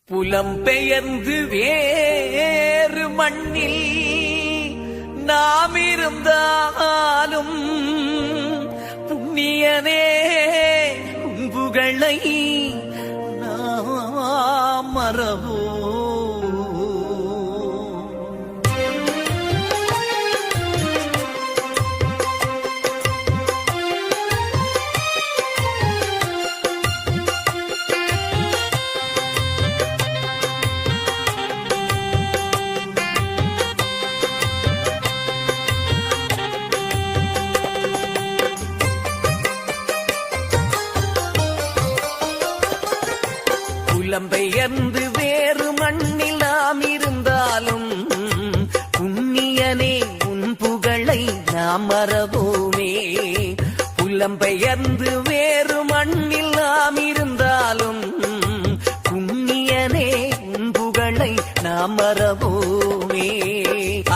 புலம்பெயர்ந்து வேறு மண்ணில் நாம் இருந்தாலும் புண்ணியனே உன் புகழை நாம் மறவோம். புலம்பெயர்ந்து வேறு மண்ணில் நாம் இருந்தாலும் புண்ணியனே உன் புகழை நாம் மறவோமே. புலம்பெயர்ந்து வேறு மண்ணில் நாம் இருந்தாலும் புண்ணியனே உன் புகழை நாம் மறவோமே.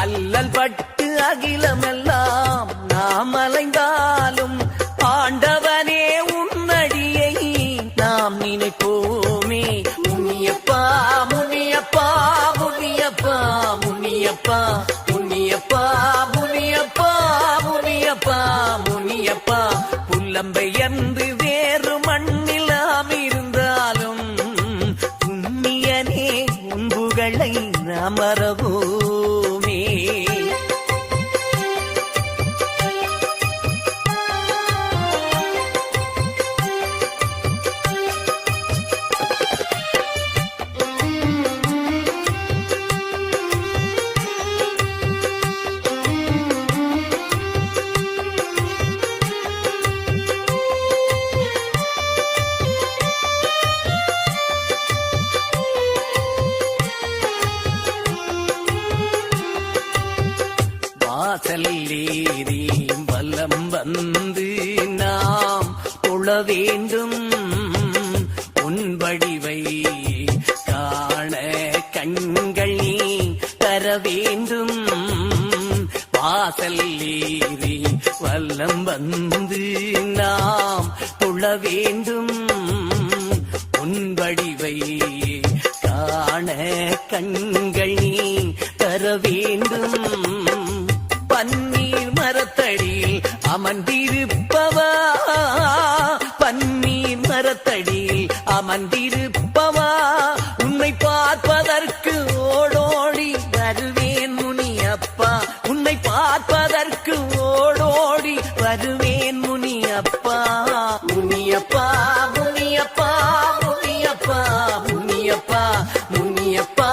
அல்லல் பட்டு அகிலமெல்லாம் நாம் அலைந்தாலும் ஆண்டவனே உன்னடியை நாம் நினைப்போமே. முனியப்பா முனியப்பா முனியப்பா முனியப்பா முனியப்பா முனியப்பா முனியப்பா முனியப்பா. புலம்பெயர்ந்து வேறு மண்ணில் நாம் இருந்தாலும் புண்ணியனே உன் புகழை நாம் மறவோமே. வாசல்லேறி வலம் வந்து நாம் தொழ வேண்டும். உன் வடிவை காண கண்கள் நீ தர வேண்டும். வாசல்லேறி வலம் வந்து நாம் தொழ வேண்டும். உன் வடிவை காண கண்கள் நீ தர வேண்டும். பன்னீர் மரத்தடியில் அமர்ந்திருப்பவா பன்னீர் மரத்தடியில் அமர்ந்திருப்பவா உன்னை பார்ப்பதற்கு ஓடோடி வருவேன் முனியப்பா. உன்னை பார்ப்பதற்கு ஓடோடி வருவேன் முனியப்பா. முனியப்பா முனியப்பா முனியப்பா முனியப்பா முனியப்பா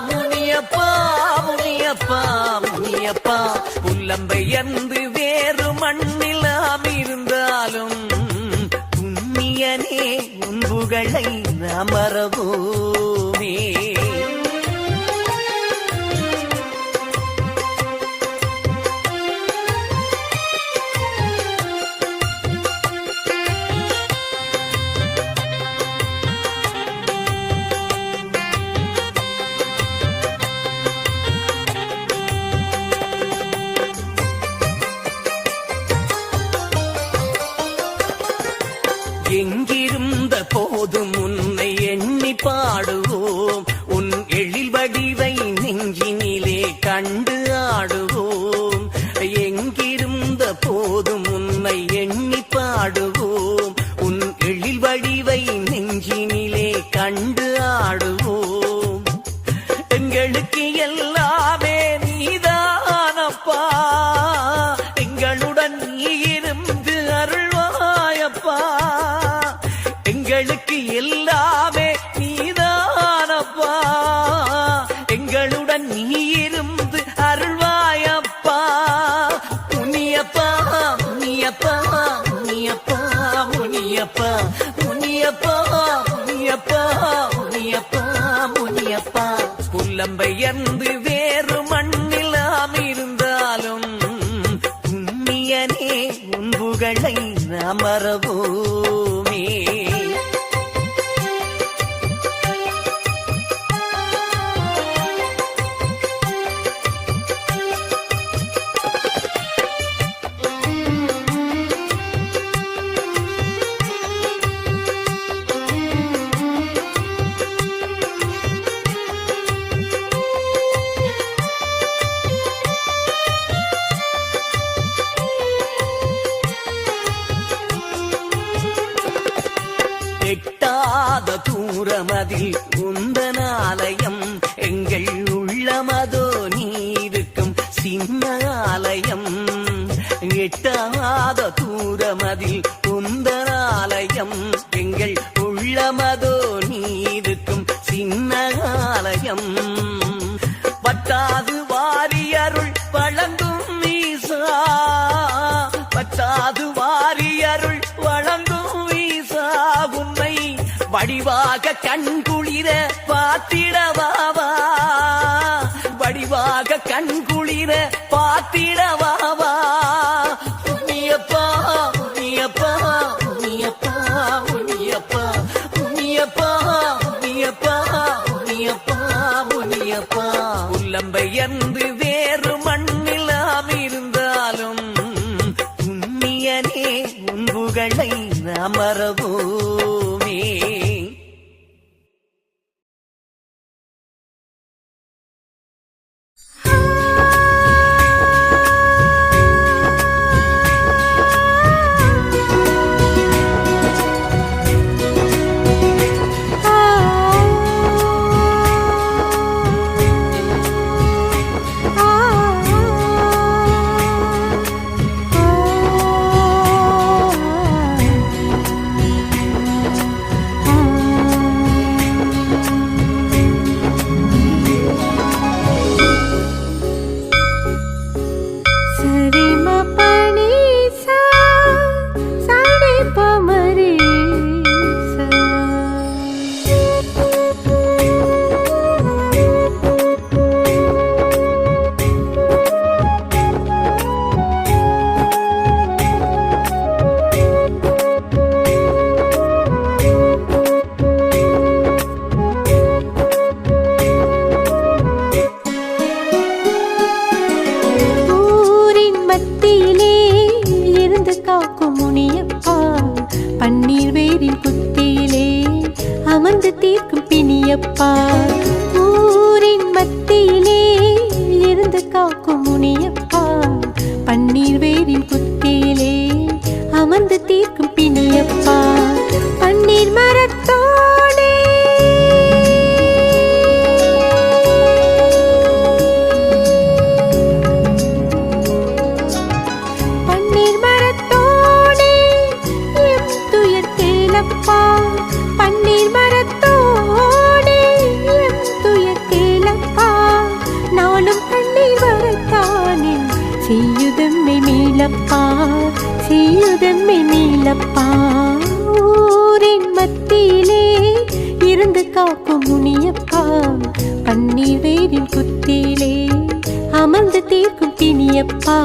முனியப்பா முனியப்பா முனியப்பா. புலம்பெயர்ந்து வேறு மண்ணில் நாம் இருந்தாலும் புண்ணியனே உன் புகழை நாம் மறவோமே. எங்கிருந்த போதும் உன்னை எண்ணி பாடுவோம். உன் எழில் வடிவை நெஞ்சினிலே கண்டு ஆடுவோம். எங்கிருந்த போதும் உன்னை எண்ணி பாடுவோம். உன் எழில் வடிவை நெஞ்சினிலே கண்டு ஆடுவோம். எங்களுக்கு எல்லாமே நீதானப்பா. எங்களுடன் நீ இருந்து அருள்வாயப்பா. எங்களுக்கு எல்லாமே நீதானப்பா. எங்களுடன் நீ இருந்து அருள்வாயப்பா. முனியப்பா முனியப்பா முனியப்பா முனியப்பா முனியப்பா முனியப்பா முனியப்பா முனியப்பா. புலம்பெயர்ந்து வேறு மண்ணில் நாம் இருந்தாலும் புண்ணியனே உன் புகழை நாம் மறவோமே. எட்டாத தூரமதில் உந்தனாலயம் எங்கள் உள்ளமதோ நீருக்கும் சின்ன ஆலயம். எட்டாத தூரமதில் உந்தனாலயம் எங்கள் உள்ளமதோ நீருக்கும் சின்ன ஆலயம். பட்டாது வாரியருள் வழங்கும் ஈசா, பட்டாது வாரியருள் வழங்கும் ஈசா, உம்மை வடிவாக கண்குளிர பார்த்திடவாவா, வடிவாக கண்குளிர பார்த்திடவாவா. உன்னியப்பா உன்னியப்பா உன்னியப்பா உன்னியப்பா உன்னியப்பா உன்னியப்பா உன்னியப்பா உன்னியப்பா. உள்ளம்பெயர்ந்து வேறு மண்ணிலாம் இருந்தாலும் புண்ணியனே உன் புகழை அமரவோமே. ஊரின் மத்தியிலே இருந்து காக்கும் முனியப்பா, பன்னீர் வேரின் குத்தியிலே அமர்ந்து தீர்க்கும் பிணியப்பா. பன்னீர் மரத்தோடே பன்னீர் மரத்தோடே எம் துயர் கேளப்பா, பன்னீர் மரத்தோடே எம் துயர் கேளப்பா. நாளும் கண்ணீர் வரத்தானே செய்யுதம்மை மீளப்பா, செய்யுதம்மை மீளப்பா. ஊரின் மத்தியிலே இருந்து காக்கும் முனியப்பா, பன்னீர் வேரின் குத்தியிலே அமர்ந்து தீர்க்கும் பிணியப்பா.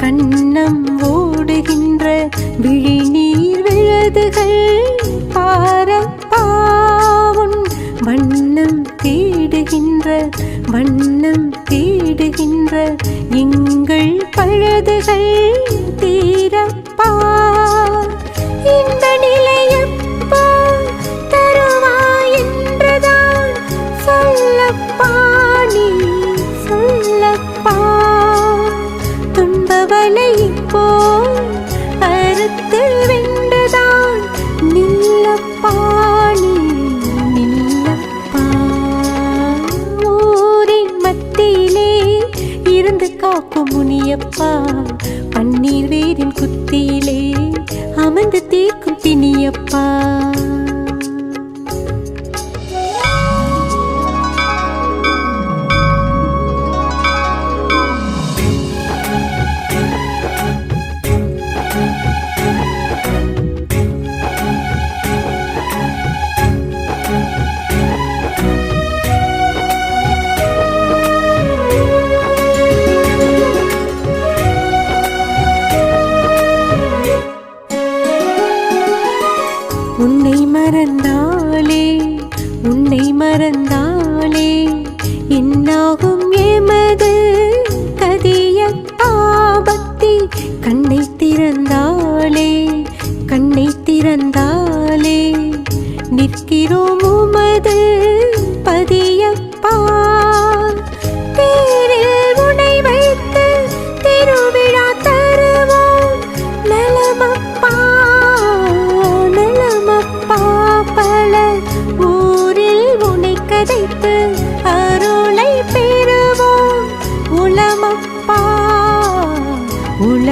கண்ணம் ஓடுகின்ற விழிநீர் விழுதுகள் பாரப்பாவுன் வண்ணம் தேடுகின்ற வண்ணம் தேடுகின்ற எங்கள் பழுதுகள் தீரப்பா. இந்த நிலையப்பா தருவாய் என்றுதான் சொல்லப்பா, நீ சொல்லப்பா. துன்பவலை போ அறுத்து வென்றுதான் நில்லப்பா, நீ நில்லப்பா. ஊரின் மத்தியிலே இருந்து காக்கும் முனியப்பா, பன்னீர் வேரின் குத்தியிலே அமர்ந்து தீர்க்கும் பிணியப்பா.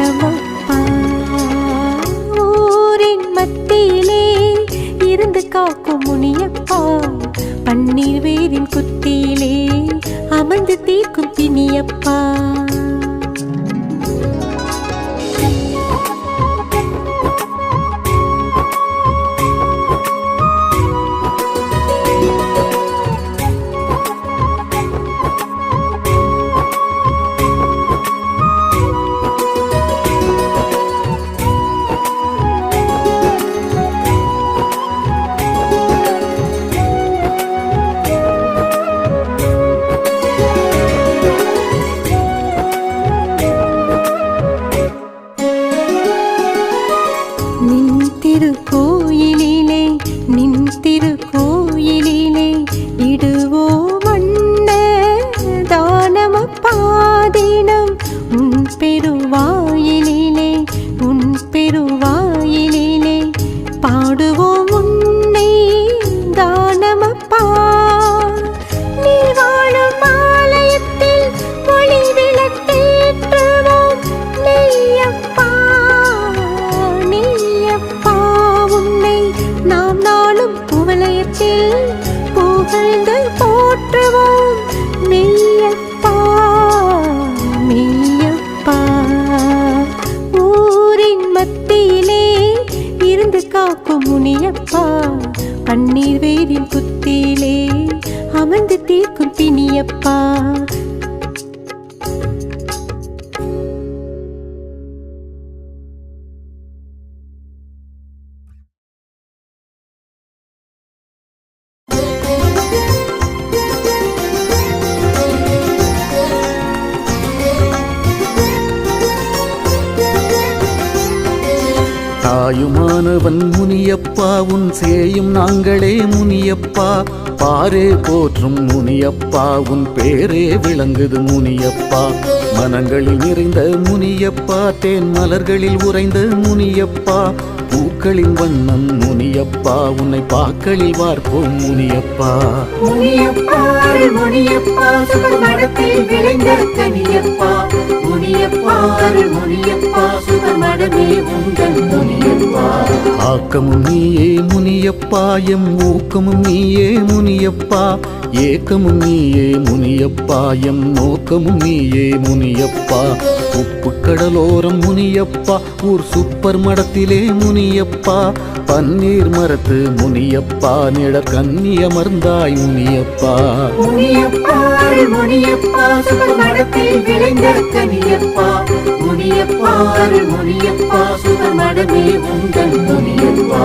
தரமப்பா. ஊரின் மத்தியிலே இருந்து காக்கும் முனியப்பா, பன்னீர் வேரின் குத்தியிலே அமர்ந்து தீர்க்கும் பிணியப்பா. திருக்கோயிலிலே நின் திருக்கோயிலிலே இடுவோம் அண்ண தானமப்பா தினம் உன் பெருவாயிலிலே உன் பெருவாயிலிலே பாடுவோம் உன்னை தானமப்பா. நீ வாழும் ஆலயத்தில் ஒளி விளக்கேற்றுவோம் நெய்யப்பா நெய்யப்பா. உன்னை நாம் நாளும் குவலயத்தில் புகழ்ந்து போற்றுவோம் மெய்யப்பா மெய்யப்பா. ஊரின் மத்தியிலே இருந்து காக்கும் முனியப்பா, பன்னீர் வேரின் குத்தியிலே அமர்ந்து தீர்க்கும் பிணியப்பா. தாயுமானவன் முனியப்பா, உன் சேயும் நாங்களே முனியப்பா. பாரே போற்றும் முனியப்பா, உன் பேரே விளங்குது முனியப்பா. மனங்களில் நிறைந்த முனியப்பா, தேன் மலர்களில் உறைந்த முனியப்பா. பூக்களின் வண்ணம் முனியப்பா, உன்னை பாக்களில் வார்ப்போம் முனியப்பா. முனியப்பா முனியப்பா சுகமடத்தில் விளைந்த கனியப்பா. முனியப்பா முனியப்பா சுகமடமே உங்கள் முனியப்பா. ஆக்கமும் நீயே முனியப்பா, எம் ஊக்கமும் நீயே முனியப்பா. ஏக்கமும் நீயே முனியப்பா, எம் நோக்கமும் நீயே முனியப்பா. உப்பு கடலோரம் முனியப்பா, ஊர் சூப்பர் மடத்திலே முனியப்பா. பன்னீர் மரத்து முனியப்பா, நிழற் கன்னி அமர்ந்தாய் முனியப்பா. முனியப்பா முனியப்பா சுகமடத்தில் விளைந்த கனியப்பா. முனியப்பா முனியப்பா சுகமடமே உங்கள் முனியப்பா.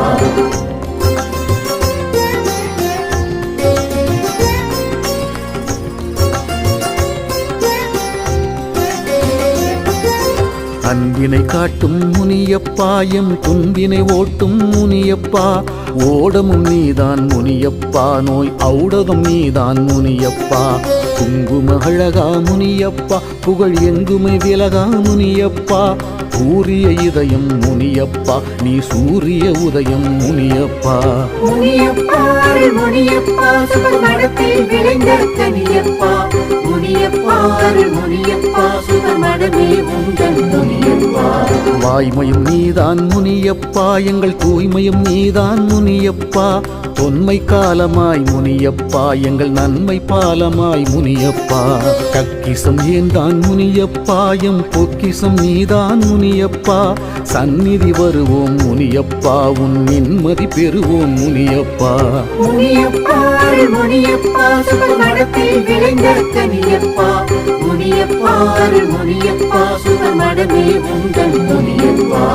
அன்பினை காட்டும் முனியப்பா, எம் துன்பினை ஓட்டும் முனியப்பா. ஓடமும் நீதான் முனியப்பா, நோய் ஔடதம் நீதான் முனியப்பா. குங்கும அழகா முனியப்பா, புகழ் எங்குமை விலகா முனியப்பா. சூரிய இதயம் முனியப்பா, நீ சூரிய உதயம் முனியப்பா. முனியப்பா முனியப்பா சுகமடத்தில் விளைந்த கனியப்பா. முனியப்பா முனியப்பா சுகமடமே உங்கள் முனியப்பா. வாய்மையும் நீதான் முனியப்பா, எங்கள் தூய்மையும் நீதான் முனியப்பா. தொன்மை காலமாய் முனியப்பா, எங்கள் நன்மை பாலமாய் முனியப்பா. கக்கிசம் ஏந்தான் முனியப்பா, எம் பொக்கிசம் நீதான் முனியப்பா. சந்நிதி வருவோம் முனியப்பா, உன் நிம்மதி பெறுவோம் முனியப்பா. முனியப்பா முனியப்பா சுகமடத்தில் விளைந்த கனியப்பா. முனியப்பா முனியப்பா சுகமடமே உங்கள் முனியப்பா.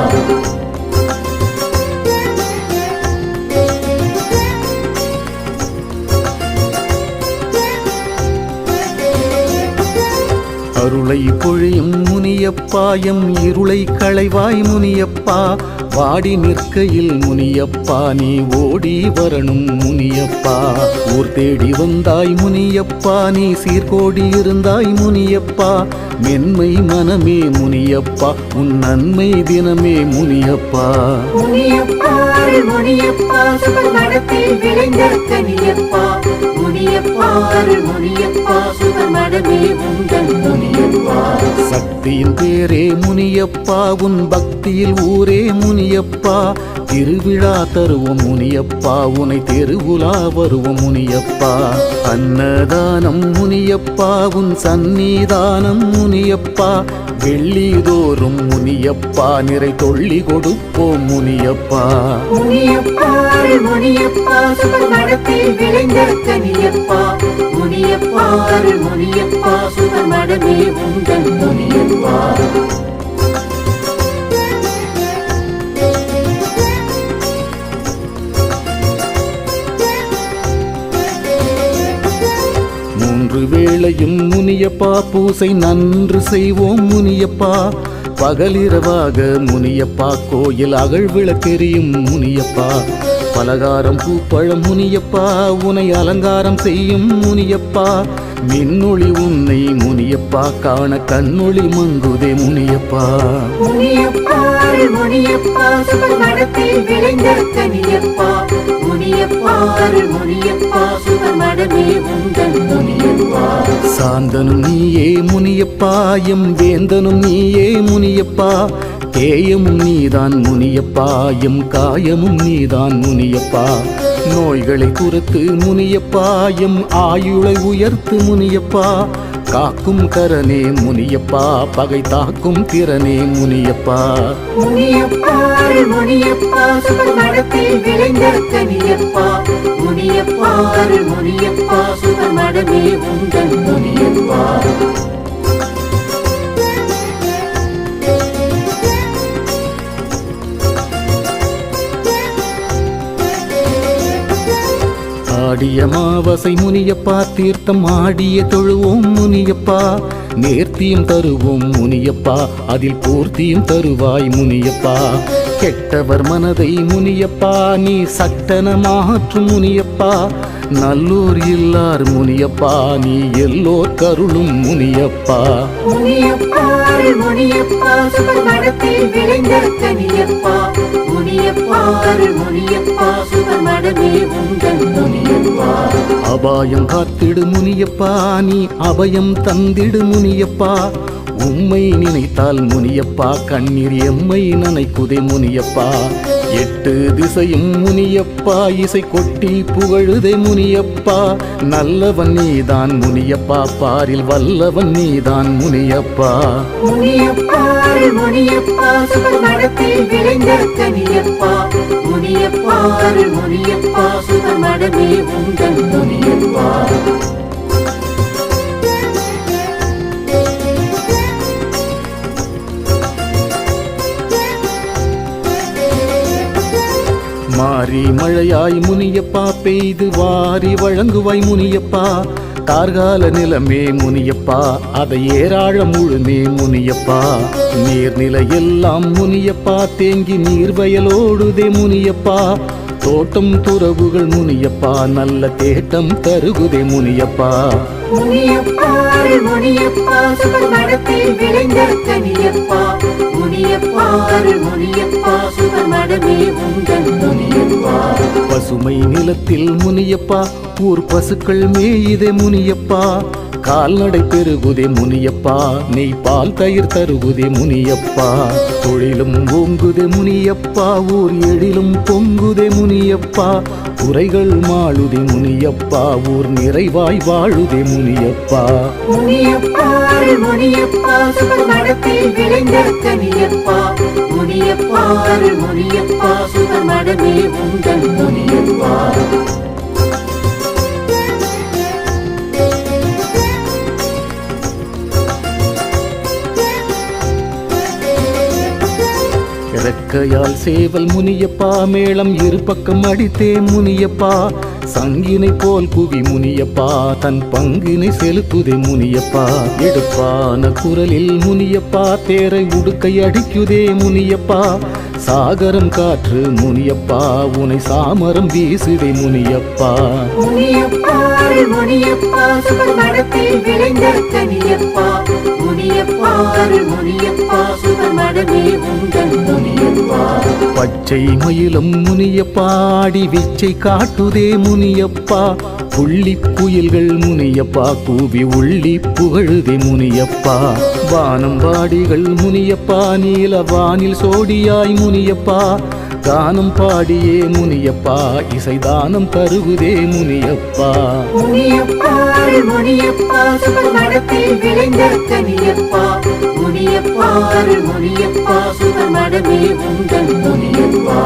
அருளை பொழியும் முனியப்பா, எம் இருளை களைவாய் முனியப்பா. வாடி நிற்கையில் முனியப்பா நீ ஓடி வரணும் முனியப்பா. ஊர் தேடி வந்தாய் முனியப்பா நீ சீர்கோடி இருந்தாய் முனியப்பா. மென்மை மனமே முனியப்பா உன் நன்மை தினமே முனியப்பா. முனியப்பா அருள் முனியப்பா சுடர் மடத்தில் விளைந்த கனியப்பா. முனியப்பா அருள் முனியப்பா சுடர் மடமே உந்தன் முனியப்பா. சக்தியின் பேரே முனியப்பா உன் பக்தியில் ஊரே முனியப்பா. திருவிழா தருவோம் முனியப்பா உனை தெருவுலா வருவோம் முனியப்பா. அன்னதானம் முனியப்பா உன் சந்நிதானம் முனியப்பா. வெள்ளிதோறும் முனியப்பா நிறை தொள்ளி கொடுப்போம் முனியப்பா. முனியப்பா அருள் முனியப்பா சுடர் மடத்தில் விளைந்த கனியப்பா. முனியப்பா அருள் முனியப்பா சுடர் மடமே உந்தன் முனியப்பா. மூன்று வேளையும் முனியப்பா பூசை நன்று செய்வோம் முனியப்பா. பகலிரவாக முனியப்பா கோயில் அகழ்விளக்கெரியும் முனியப்பா. பலகாரம் பூப்பழம் முனியப்பா உனை அலங்காரம் செய்யும் முனியப்பா. மின்னொளி உன்னை முனியப்பா காண கண்ணொளி மங்குதே முனியப்பா. முனியப்பா அருள் முனியப்பா சுடர் மடத்தில் விளைந்த கனியப்பா. முனியப்பா அருள் முனியப்பா சுடர் மடமே உந்தன் முனியப்பா. சாந்தனும் நீயே முனியப்பா எம் வேந்தனும் நீயே முனியப்பா. கேயமும் நீதான் முனியப்பா எம் காயமும் நீதான் முனியப்பா. நோய்களை துரத்து முனியப்பா எம் ஆயுளை உயர்த்து முனியப்பா. காக்கும் கரனே முனியப்பா பகை தாக்கும் திறனே முனியப்பா. முனியப்பா அருள் முனியப்பா சுடர் மடத்தில் விளைந்த கனியப்பா. முனியப்பா அருள் முனியப்பா சுடர் மடமே உந்தன் முனியப்பா. ஆடிய மாவசை முனியப்பா தீர்த்தம் ஆடிய தொழுவோம் முனியப்பா. நேர்த்தியும் தருவோம் முனியப்பா அதில் பூர்த்தியும் தருவாய் முனியப்பா. கெட்டவர் மனதை முனியப்பா நீ சட்டன மாற்றும் முனியப்பா. நல்லோர் இல்லார் முனியப்பா நீ எல்லோர் கருளும் முனியப்பா. முனியப்பா அருள் முனியப்பா சுடர் மடத்தில் விளைந்த கனியப்பா. முனியப்பா அருள் முனியப்பா சுடர் மடமே உந்தன் முனியப்பா. அபாயம் காத்திடு முனியப்பா நீ அபயம் தந்திடு முனியப்பா. உம்மை நினைத்தால் முனியப்பா கண்ணீர் எம்மை நனைக்குதே முனியப்பா. எட்டு திசையும் முனியப்பா இசை கொட்டி புகழுதே முனியப்பா. நல்லவன் நீதான் முனியப்பா பாரில் வல்லவன் நீதான் முனியப்பா. முனியப்பா அருள் முனியப்பா சுடர் மடத்தில் விளைந்த கனியப்பா. முனியப்பா அருள் முனியப்பா சுடர் மடமே உந்தன் முனியப்பா. மாறி மழையாய் முனியப்பா பெய்து வாரி வழங்குவாய் முனியப்பா. கார்கால நிலமே முனியப்பா அதை ஏராழ முழுமே முனியப்பா. நீர்நிலை எல்லாம் முனியப்பா தேங்கி நீர் வயலோடுதே முனியப்பா. தோட்டம் துறவுகள் முனியப்பா நல்ல தேட்டம் தருகுதே முனியப்பா. முனியப்பா அருள் முனியப்பா சுடர் மடத்தில் விளைந்த கனியப்பா. முனியப்பா அருள் முனியப்பா சுடர் மடமே உந்தன் முனியப்பா. பசுமை நிலத்தில் முனியப்பா ஊர் பசுக்கள் மேயுதே முனியப்பா. கால்நடை பெருகுதே முனியப்பா நெய் பால் தயிர் தருகுதே முனியப்பா. தொழிலும் ஓங்குதே முனியப்பா ஊர் எழிலும் பொங்குதே முனியப்பா. குறைகள் மாளுதே முனியப்பா ஊர் நிறைவாய் வாழுதே முனியப்பா. முனியப்பா அருள் முனியப்பா சுடர் மடத்தில் விளைந்த கனியப்பா. முனியப்பா அருள் முனியப்பா சுடர் மடமே உந்தன் முனியப்பா. இறக்கையால் சேவல் முனியப்பா மேளம் இரு பக்கம் அடித்தே முனியப்பா. சங்கினை போல் குவி முனியப்பா தன் பங்கினை செலுத்துதே முனியப்பா. எடுப்பான குரலில் முனியப்பா தேரை உடுக்கை அடிக்குதே முனியப்பா. சாகரம் காற்று முனியப்பா உனை சாமரம் வீசுதே முனியப்பா. முனியப்பா அருள் முனியப்பா சுகர் மடத்தில் விளைந்த கனியப்பா. முனியப்பா அருள் முனியப்பா சுகர் மடமே உங்கள் முனியப்பா. பச்சை மயிலும் முனியப்பா அடி விச்சை காட்டுதே முனியப்பா. புள்ளி குயில்கள் முனியப்பா கூவி உள்ளி புகழுதே முனியப்பா. வானம் பாடிகள் முனியப்பா நீல வானில் சோடியாய் முனியப்பா. கானம் பாடியே முனியப்பா இசைதானம் தருகுதே முனியப்பா. முனியப்பா அருள் முனியப்பா சுகர் மடத்தில் விளைந்த கனியப்பா. முனியப்பா அருள் முனியப்பா சுகர் மடமே உங்கள் முனியப்பா.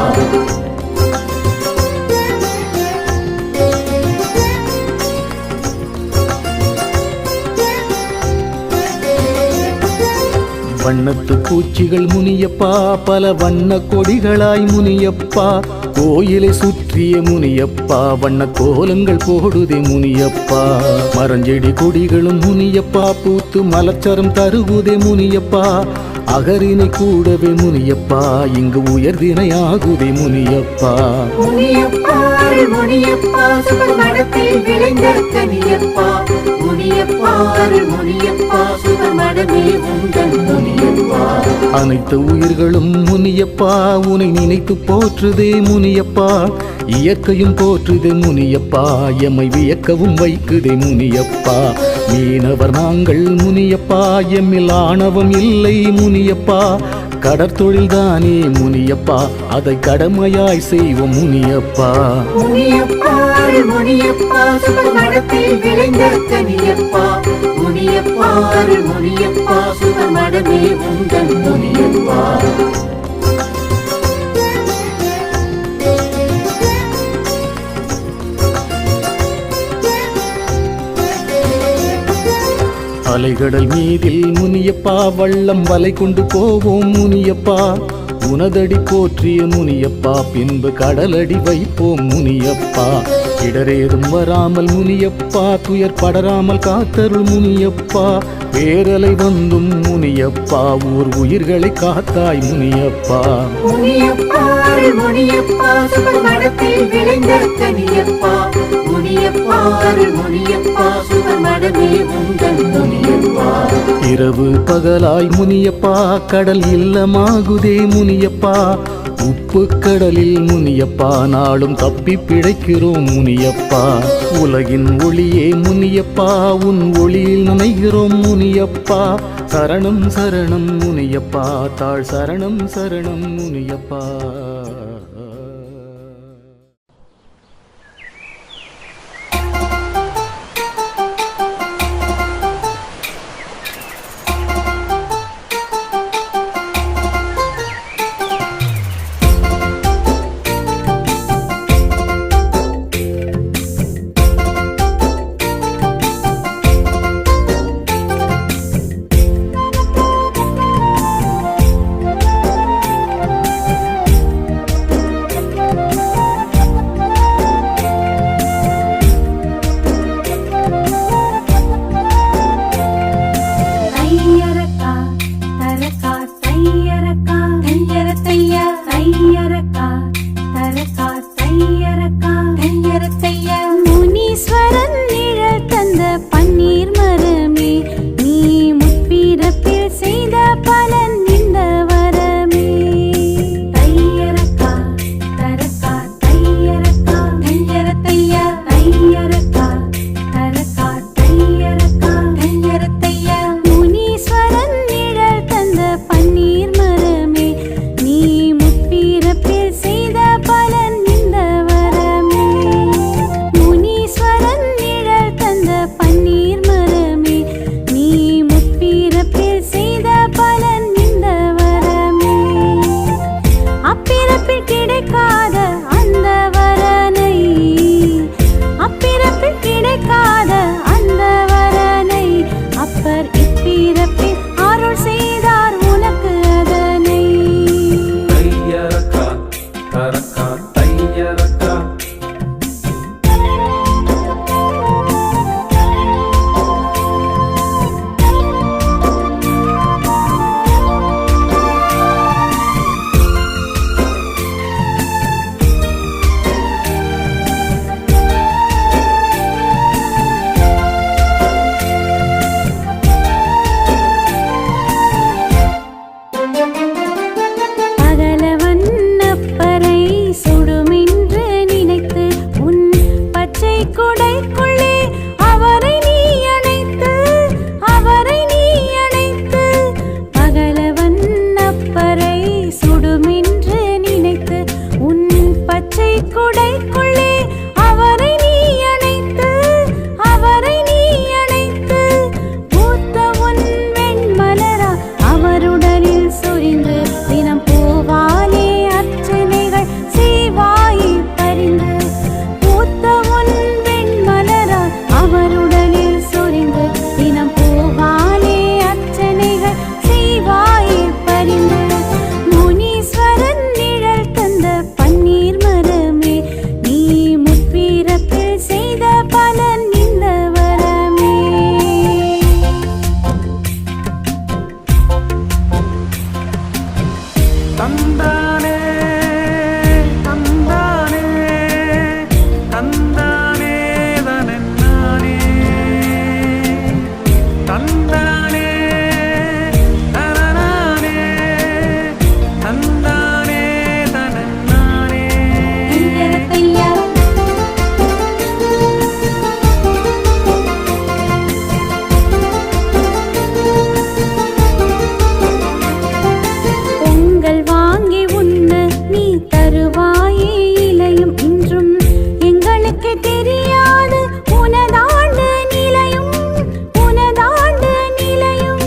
வண்ணத்து பூச்சிகள் முனியப்பா பல வண்ண கொடிகளாய் முனியப்பா. கோயிலை சுற்றிய முனியப்பா வண்ண கோலங்கள் போடுதே முனியப்பா. மரஞ்செடி கொடிகளும் முனியப்பா பூத்து மலச்சரம் தருகுதே முனியப்பா. அகரினை கூடவே முனியப்பா இங்கு உயர்தினையாகுதே முனியப்பா. முனியப்பா அருள் முனியப்பா சுகர் மடத்தில் விளைந்த கனியப்பா. முனியப்பா அருள் முனியப்பா சுகர் மடமே உங்கள் முனியப்பா. அனைத்து உயிர்களும் முனியப்பா உனை நினைத்து போற்றுதே முனியப்பா. இயற்கையும் போற்றுதே முனியப்பா எம்மை வியக்கவும் வைக்குதே முனியப்பா. மீனவர் நாங்கள் முனியப்பா எம்மில் ஆணவம் இல்லை முனியப்பா. கடற்தொழில்தானே முனியப்பா அதை கடமையாய் செய்வோம் முனியப்பா. முனியப்பா அருள் முனியப்பா சுகர் மடத்தில் விளைந்த கனியப்பா. முனியப்பா அருள் முனியப்பா சுகர் மடமே உங்கள் முனியப்பா. அலைகடல் மீதில் முனியப்பா வள்ளம் வலை கொண்டு போவோம் முனியப்பா. உனதடி போற்றிய முனியப்பா பின்பு கடலடி வைப்போம் முனியப்பா. இடரேதும் வராமல் முனியப்பா துயர் படராமல் காத்தருள் முனியப்பா. பேரலை வந்தும் முனியப்பா ஊர் உயிர்களை காத்தாய் முனியப்பா. முனியப்பா அருள் முனியப்பா சுகர் மடத்தில் விளைந்த கனியப்பா. முனியப்பா அருள் முனியப்பா சுகர் மடமே உங்கள் முனியப்பா. இரவு பகலாய் முனியப்பா கடல் இல்லமாகுதே முனியப்பா. உப்பு கடலில் முனியப்பா நாளும் தப்பி பிழைக்கிறோம் முனியப்பா. உலகின் ஒளியே முனியப்பா உன் ஒளியில் நனைகிறோம் முனியப்பா. சரணம் சரணம் முனியப்பா தாழ் சரணம் சரணம் முனியப்பா. தந்தானே தந்தானே தந்தானே தனன்னானே தந்தானே தனனானே தந்தானே தனன்னானே ஐயா பொங்கல் வாங்கி உண்ண நீ தருவாயே இலையும் இன்றும் எங்களுக்கு தெரியாது உனதாண்டு நிலையும் உனதாண்டு நிலையும்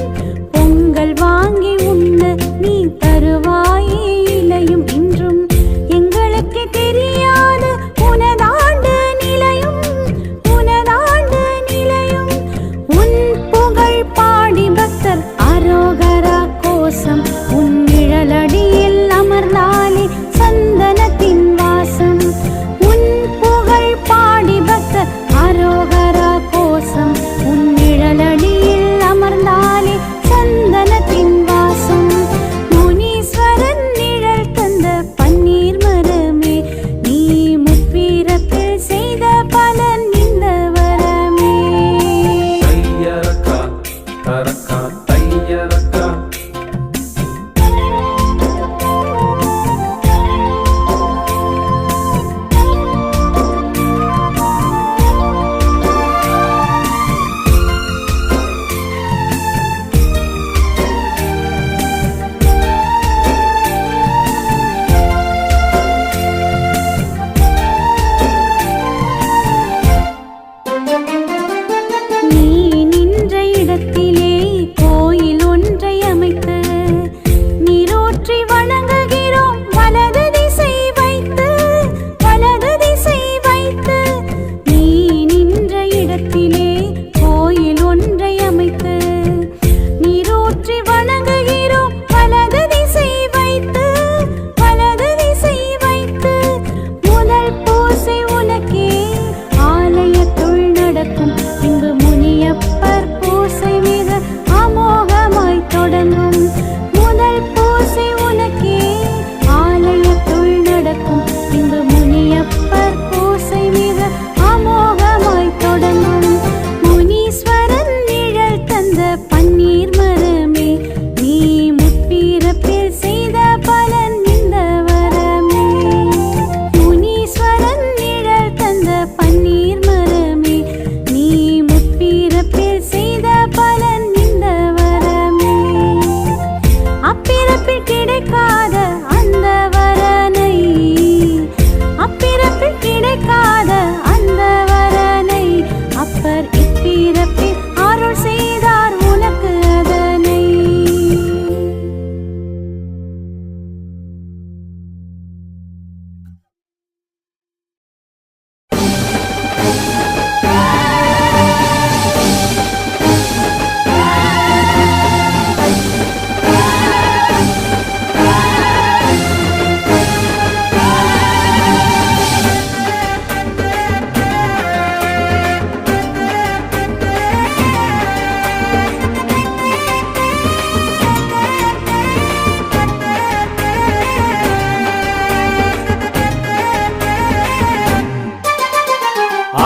பொங்கல் வாங்கி உண்ண நீ தருவாயே இலையும் இன்றும் எங்களுக்கு தெரியாது உனதாண்டு நிலையும் உனதாண்டு நிலையும் உன் புகழ் பாடி பக்தர் அரோகரா கோஷம் உன் நிழலடியில் அமர்ந்தாலே சந்தனத்தின் வாசம் உன் புகழ் பாடி பக்தர் அரோகரா கோஷம் உன் நிழலடியில் அமர்ந்தாலே சந்தனத்தின் வாசம் முனீஸ்வரன் நிழல் தந்த பன்னீர் மரமே நீ முப்பிறப்பில் செய்த பலன் இந்த வரமே தையரக்கா தரக்கா தையரக்கா நீ நின்ற இடத்திலே கோயில் ஒன்றை அமைத்து நீரோற்றி வணங்குகிறோம் வலது திசை வைத்து வலது திசை வைத்து நீ நின்ற இடத்திலே கோயில் ஒன்றை அமைத்து நீரோற்றி வணங்குகிறோம் வலது திசை வைத்து வலது திசை வைத்து முதல் பூசை உனக்கே ஆலயத்துள் நடக்கும் இங்கு முனியப்பர் பூசை மிக அமோகமாய் தொடங்கும் முதல் பூசை உனக்கே ஆலயத்துள் நடக்கும் இங்கு முனியப்பர் பூசை மிக அமோகமாய் தொடங்கும் முனீஸ்வரன் நிழல் தந்த பன்னீர் மரமே நீ முற்பிறப்பில் செய்த பலன் இந்த வரமே முனீஸ்வரன் நிழல் தந்த பன்னீர் மரமே நீ முற்பிறப்பில் செய்த பலன் இந்த வரமே அப்பிறப்பில் கிடைக்காத அந்த வரனை அப்பிறப்பில் கிடைக்காத அந்த வரனை அப்பர் இப்பிறப்பில் அருள் செய்தார் உனக்கு அதனை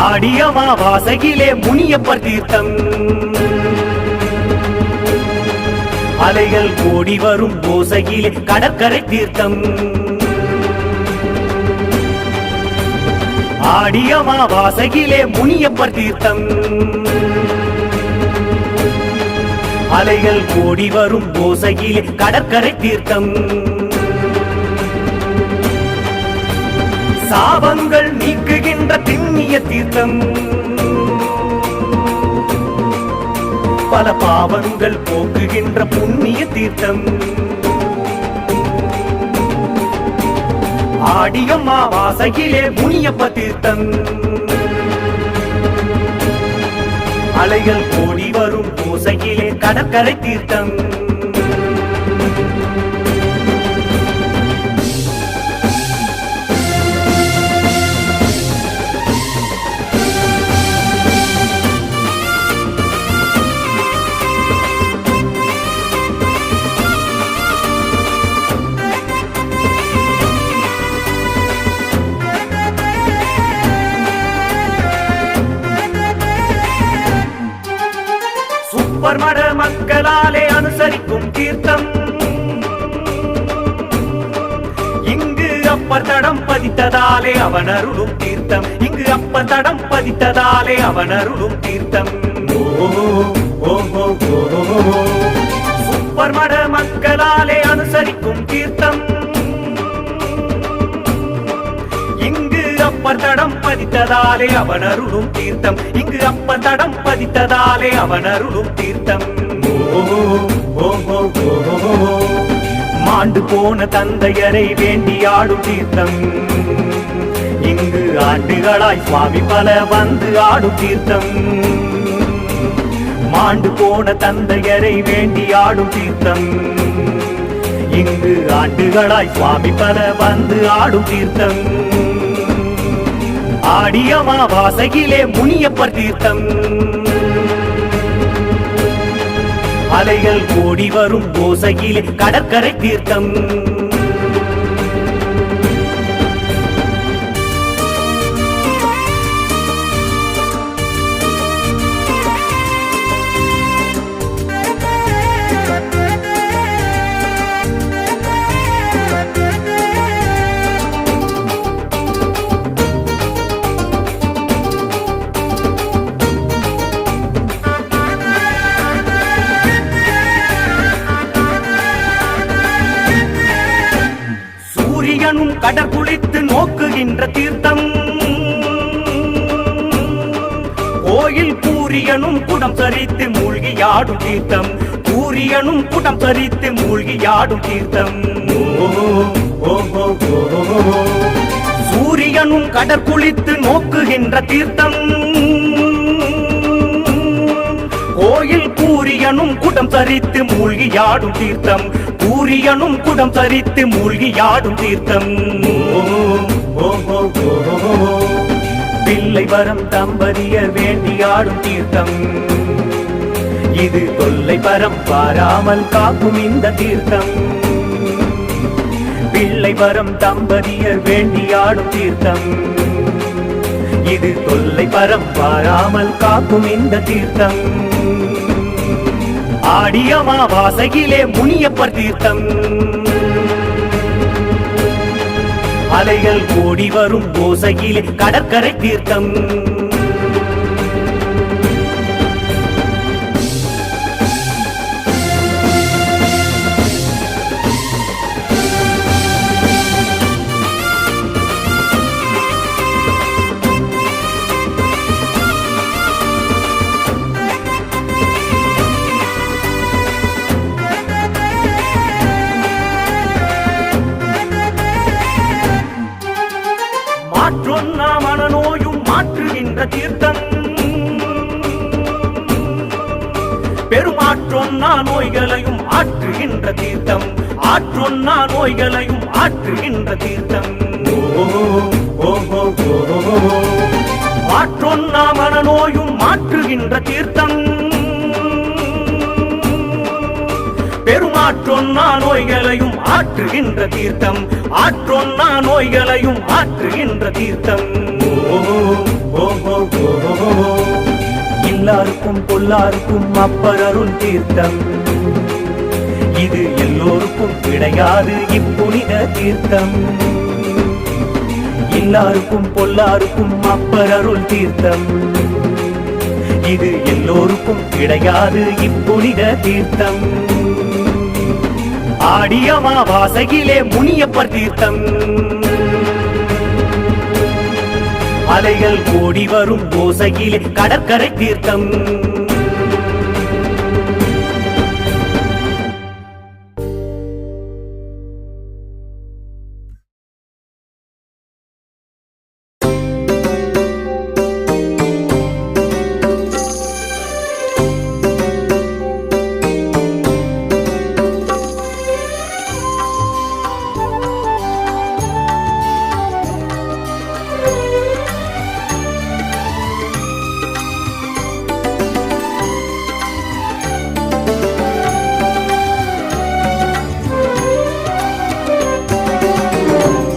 ஆடிய மாவாசையிலே முனியப்பர் தீர்த்தம் அலைகள் ஓடி வரும் ஓசையிலே கடற்கரை தீர்த்தம் ஆடிய மாவாசையிலே முனியப்பர் தீர்த்தம் அலைகள் ஓடி வரும் ஓசையிலே கடற்கரை தீர்த்தம் சாபங்கள் நீக்குகின்ற திண்ணிய தீர்த்தம் பல பாவங்கள் போக்குகின்ற புண்ணிய தீர்த்தம் ஆடிய மாவாசையிலே முனியப்ப தீர்த்தம் அலைகள் ஓடி வரும் ஓசையிலே கடற்கரை தீர்த்தம் மக்களாலே அனுசரிக்கும் தீர்த்தம். இங்கு அப்பர் தடம் பதித்ததாலே அவன் அருளும் தீர்த்தம். இங்கு அப்பர் தடம் பதித்ததாலே அவன் அருளும் தீர்த்தம். சுப்பர் மட மக்களாலே அனுசரிக்கும் தீர்த்தம். இங்கு அப்பர் தடம் பதித்ததாலே அவன் அருளும் தீர்த்தம். இங்கு அப்பர் தடம் பதித்ததாலே அவன் அருளும் தீர்த்தம். மாண்டு போன தந்தையரை வேண்டி ஆடும் தீர்த்தம். இங்கு ஆண்டுகளாய் சுவாமி பல வந்து ஆடும் தீர்த்தம். மாண்டு போன தந்தையரை வேண்டி ஆடும் தீர்த்தம். இங்கு ஆண்டுகளாய் சுவாமி பல வந்து ஆடும் தீர்த்தம். ஆடிய அமாவாசையிலே முனியப்பர் தீர்த்தம். அலைகள் ஓடி வரும் ஓசையிலே கடற்கரை தீர்த்தம். கடற்குளித்து நோக்குகின்ற தீர்த்தம். கோயில் பூரியனும் குடம் சரித்து மூழ்கியாடும் தீர்த்தம். பூரியனும் குடம் சரித்து மூழ்கியாடும் தீர்த்தம். சூரியனும் கடற்குளித்து நோக்குகின்ற தீர்த்தம். கோயில் பூரியனும் குடம் சரித்து மூழ்கியாடும் தீர்த்தம். பூரியனும் குடம் சரித்து மூழ்கியாடும் தீர்த்தம். பிள்ளை வரம் தம்பதியர் வேண்டியாடும் தீர்த்தம். இது தொல்லை பரம் பாராமல் காக்கும் இந்த தீர்த்தம். பிள்ளை வரம் தம்பதியர் வேண்டியாடும் தீர்த்தம். இது தொல்லை பரம் பாராமல் காக்கும் இந்த தீர்த்தம். ஆடிய அமாவாசையிலே முனியப்பர் தீர்த்தம். அலைகள் ஓடி வரும் ஓசையிலே கடற்கரை தீர்த்தம். மாற்றொன்னா மனநோயும் மாற்றுகின்ற தீர்த்தம். பெருமாற்றொன்னா நோய்களையும் ஆற்றுகின்ற தீர்த்தம். ஆற்றொன்னா நோய்களையும் ஆற்றுகின்ற தீர்த்தம். மாற்றொன்னா மனநோயும் மாற்றுகின்ற தீர்த்தம். பெருமாற்றொன்னா நோய்களையும் ஆற்றுகின்ற தீர்த்தம். ஆற்றொன்னா நோய்களையும் ஆற்றுகின்ற தீர்த்தம். எல்லாருக்கும் பொல்லாருக்கும் அப்பர் அருள் தீர்த்தம். இது எல்லோருக்கும் கிடையாது இப்புனித தீர்த்தம். எல்லாருக்கும் பொல்லாருக்கும் அப்பர் அருள் தீர்த்தம். இது எல்லோருக்கும் கிடையாது இப்புனித தீர்த்தம். ஆடிய அமாவாசையிலே முனியப்பர் தீர்த்தம். அலைகள் ஓடி வரும் ஓசையிலே கடற்கரை தீர்த்தம்.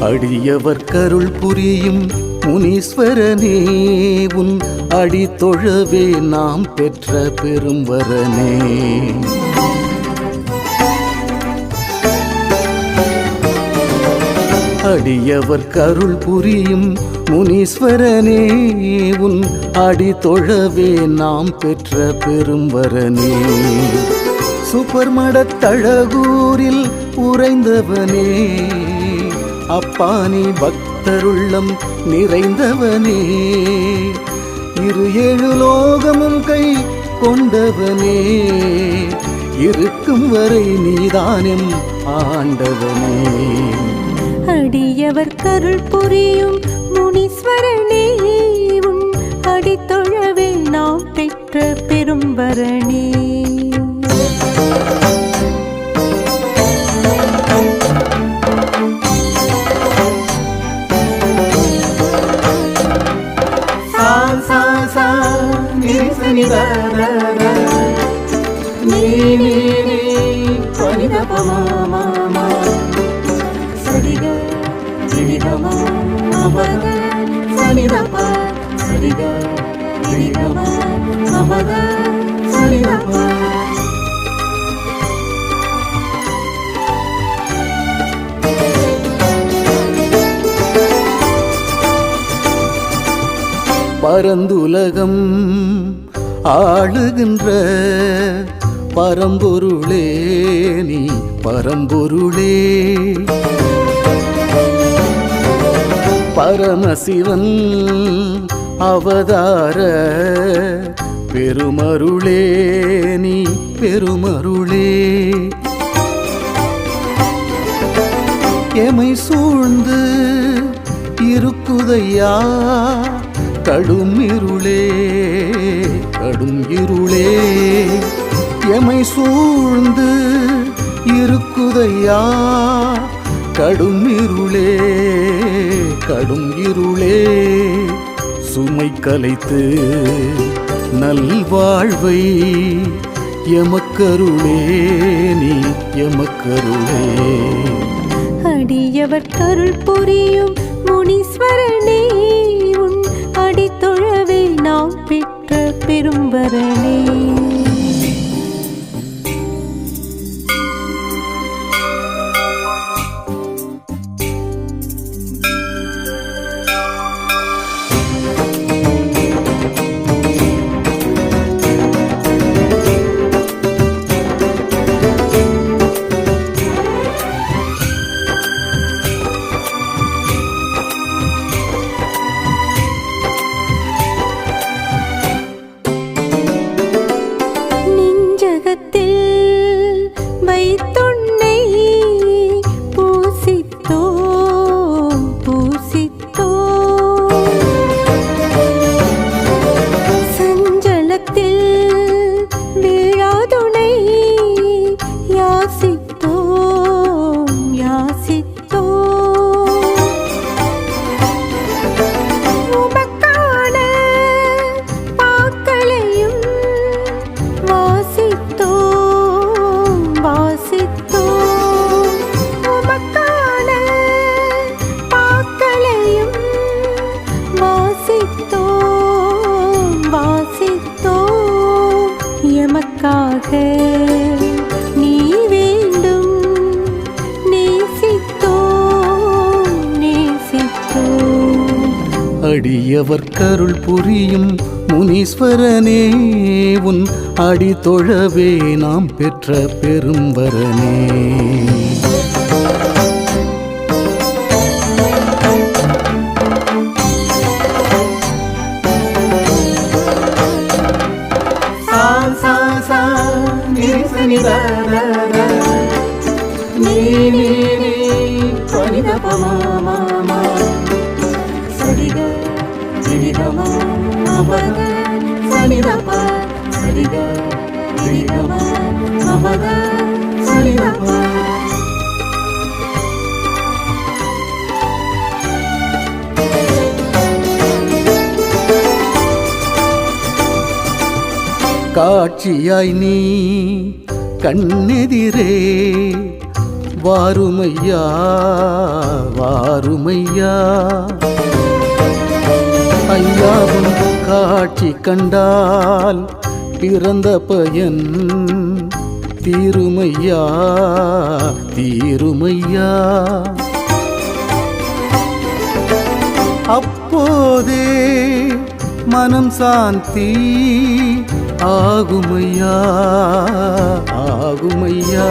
அடியவர் கருள் புரியும் முனீஸ்வரனே உன் அடி தொழவே நாம் பெற்ற பெரும் வரனே. அடியவர் கருள் புரியும் முனீஸ்வரனே உன் அடி தொழவே நாம் பெற்ற பெரும் வரனே. சுப்பர்மடத்தழகூரில் உறைந்தவனே அப்பானி பக்தருள்ளம் நிறைந்தவனே. 27 லோகமும் கை கொண்டவனே இருக்கும் வரை நீதானெம் ஆண்டவனே. அடியவர் கருள் புரியும் முனீஸ்வரனே உன் அடி தொழவே நாம் பெற்ற பெரும் வரனே. பரந்துலகம் ஆளுகின்ற பரம்பொருளே நீ பரம்பொருளே. பரமசிவன் அவதார பெருமருளே நீ பெருமருளே. எமை சூழ்ந்து இருக்குதையா கடும் இருளே கடும் இருளே. எமை சூழ்ந்து இருக்குதையா கடும் இருளே கடும் இருளே. சுமை கலைத்து நல்வாழ்வை எமக்கருளே நீ எமக்கருளே. அடியவர் கருள் புரியும் முனீஸ்வரனே உன் அடி தொழவே நாம் பெற்ற பெரும் வரனே. நீ வேண்டும் நேசித்தோ. அடியவர் கருள் புரியும் முனீஸ்வரனே உன் அடி தொழவே நாம் பெற்ற பெரும் வரனே. காட்சியாய் நீ கண்ணெதிரே வாருமையா வாருமையா. ஐயாவும் காட்சி கண்டால் பிறந்த பயன் தீருமையா தீருமையா. அப்போதே மனம் சாந்தி ஆகுமையா ஆகுமையா.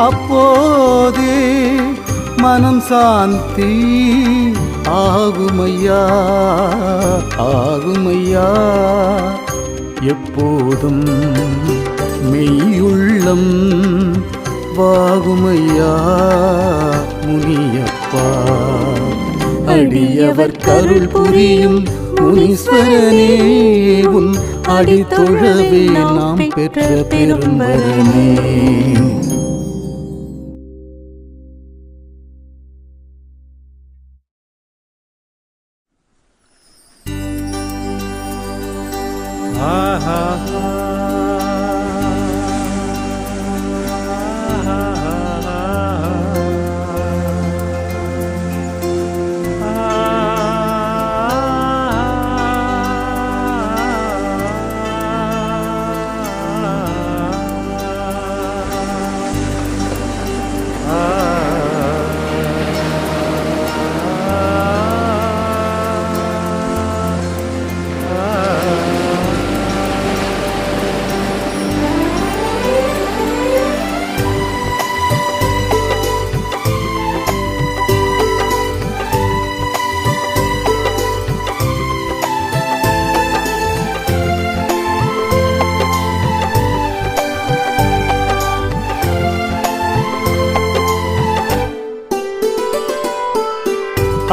அப்போதே மனம் சாந்தி ஆகுமையா ஆகுமையா. எப்போதும் மெய்யுள்ளம் வாகுமையா முனியப்பா. அடியவர் கருள் புரியும் முனீஸ்வரனே உன் அடி தொழவே நாம் பெற்ற பெரும்பரனே.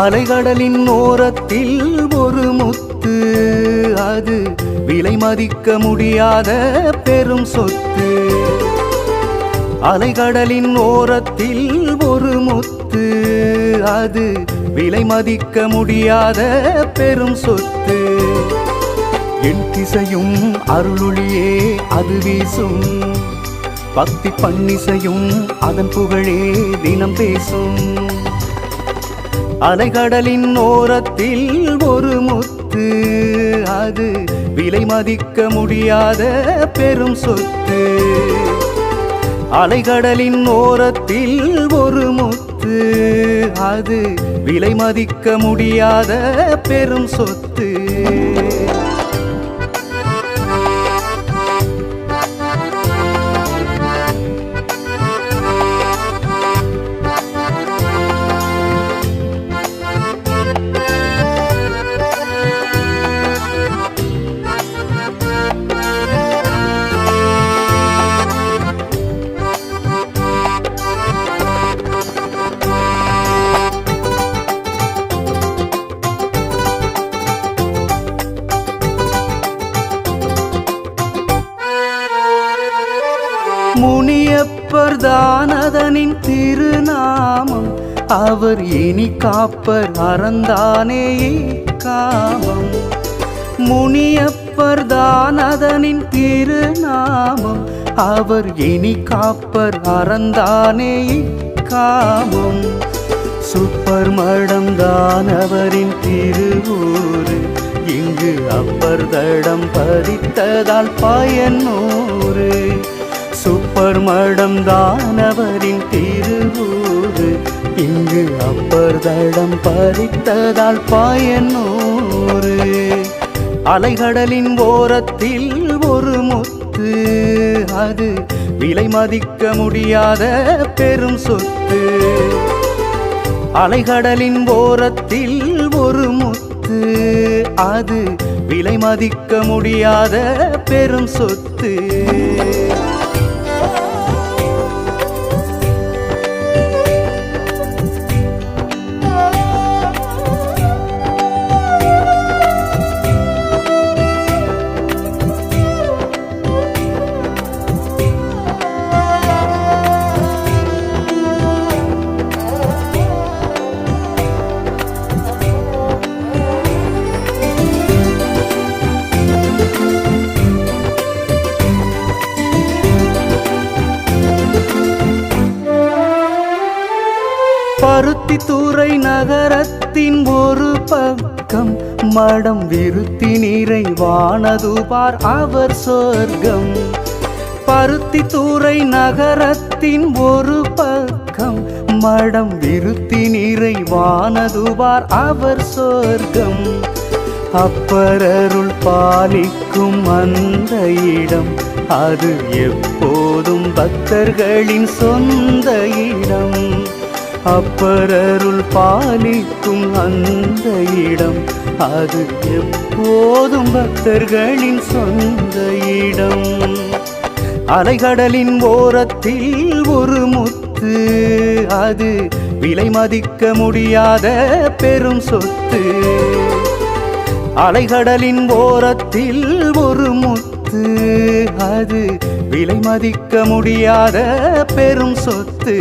அலைகடலின் ஓரத்தில் ஒரு முத்து, அது விலை மதிக்க முடியாத பெரும் சொத்து. அலைகடலின் ஓரத்தில் ஒரு முத்து, அது விலை மதிக்க முடியாத பெரும் சொத்து. என் திசையும் அருளொளியே அது வீசும், பக்தி பண்ணிசையும் அதன் புகழே தினம் பேசும். அலைகடலின் ஓரத்தில் ஒரு முத்து, அது விலை மதிக்க முடியாத பெரும் சொத்து. அலைகடலின் ஓரத்தில் ஒரு முத்து, அது விலை மதிக்க முடியாத பெரும் சொத்து. முனியப்பர் தானதனின் திருநாமம், அவர் இனி காப்பர் அறந்தானே காமம். முனியப்பர் தானதனின் திருநாமம், அவர் இனி காப்பர் அறந்தானே காமம். சுப்பர் மடம் தானவரின் திருவூரு, இங்கு அப்பர் தடம் பதித்ததால் பயனூறு. சுப்பர் மடம் தானவரின் திருவூரு, இங்கு அப்பர் தடம் பதித்ததால் பயனூறு. அலைகடலின் ஓரத்தில் ஒரு முத்து, அது விலை மதிக்க முடியாத பெரும் சொத்து. அலைகடலின் ஓரத்தில் ஒரு முத்து, அது விலை மதிக்க முடியாத பெரும் சொத்து. பருத்தித்துறை நகரத்தின் ஒரு பக்கம் மடம் விருத்தி நிறைவானதுபார் அவர் சொர்க்கம். பருத்தித்துறை நகரத்தின் ஒரு பக்கம் மடம் விருத்தி நிறைவானதுபார் அவர் சொர்க்கம். அப்பரருள் பாலிக்கும் அந்த இடம் அது எப்போதும் பக்தர்களின் சொந்த இடம். அப்பரருள் பாலிக்கும் அந்த இடம் அது எப்போதும் பக்தர்களின் சொந்த இடம். அலைகடலின் ஓரத்தில் ஒரு முத்து அது விலை மதிக்க முடியாத பெரும் சொத்து. அலைகடலின் ஓரத்தில் ஒரு முத்து அது விலை மதிக்க முடியாத பெரும் சொத்து.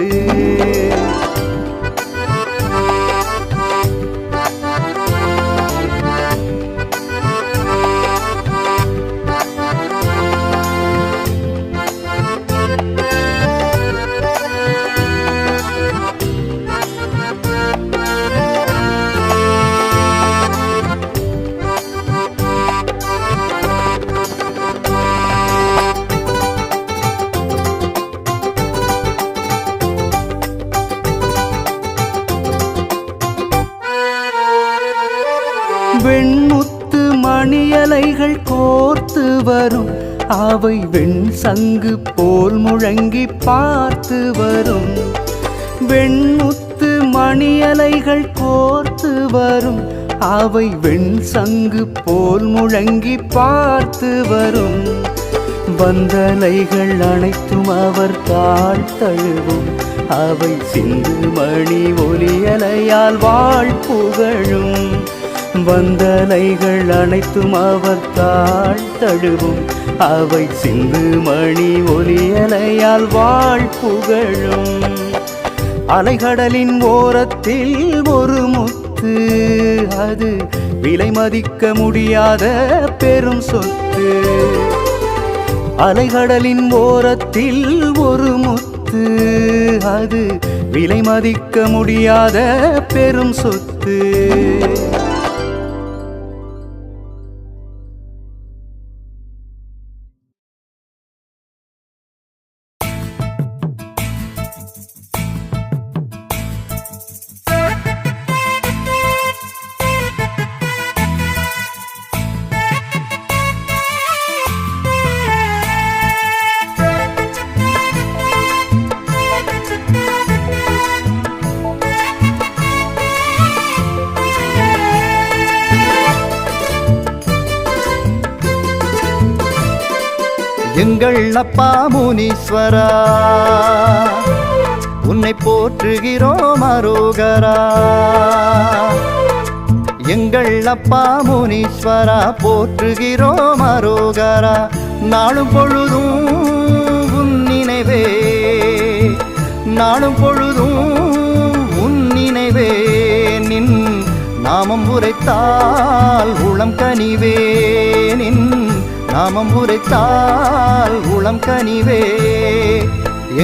வெண்முத்து மணியலைகள் கோர்த்து வரும் அவை வெண் சங்கு போல் முழங்கி பார்த்து வரும். வெண்முத்து மணியலைகள் கோர்த்து வரும் அவை வெண் சங்கு போல் முழங்கி பார்த்து வரும். வந்தலைகள் அனைத்தும் அவர் தாழ் தழுவும் அவை சிந்து மணி ஒலியலையால் வாழ் புகழும். வந்தலைகள் அனைத்தும் அவர் தாழ் தழுவும் அவை சிந்து மணி ஒலியலையால் வாழ் புகழும். அலைகடலின் ஓரத்தில் ஒரு முத்து அது விலை மதிக்க முடியாத பெரும் சொத்து. அலைகடலின் ஓரத்தில் ஒரு முத்து அது விலை மதிக்க முடியாத பெரும் சொத்து. எங்கள் அப்பா முனீஸ்வரா உன்னை போற்றுகிறோம் அரோகரா. எங்கள் அப்பா முனீஸ்வரா போற்றுகிறோம் அரோகரா. நாளும் பொழுதும் உன் நினைவே நாளும் பொழுதும் உன் நினைவே. நின் நாமம் உரைத்தால் உளம் கனிவே. நின் நாமம் உரைத்தால் உளம் கனிவே.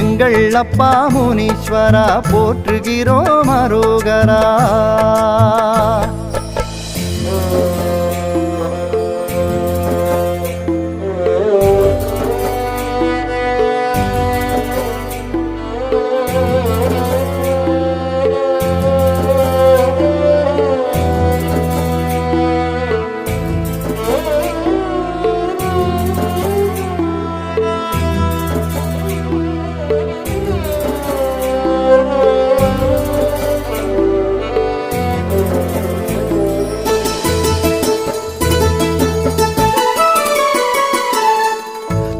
எங்கள் அப்பா முனீஸ்வரா போற்றுகிறோம் அரோகரா.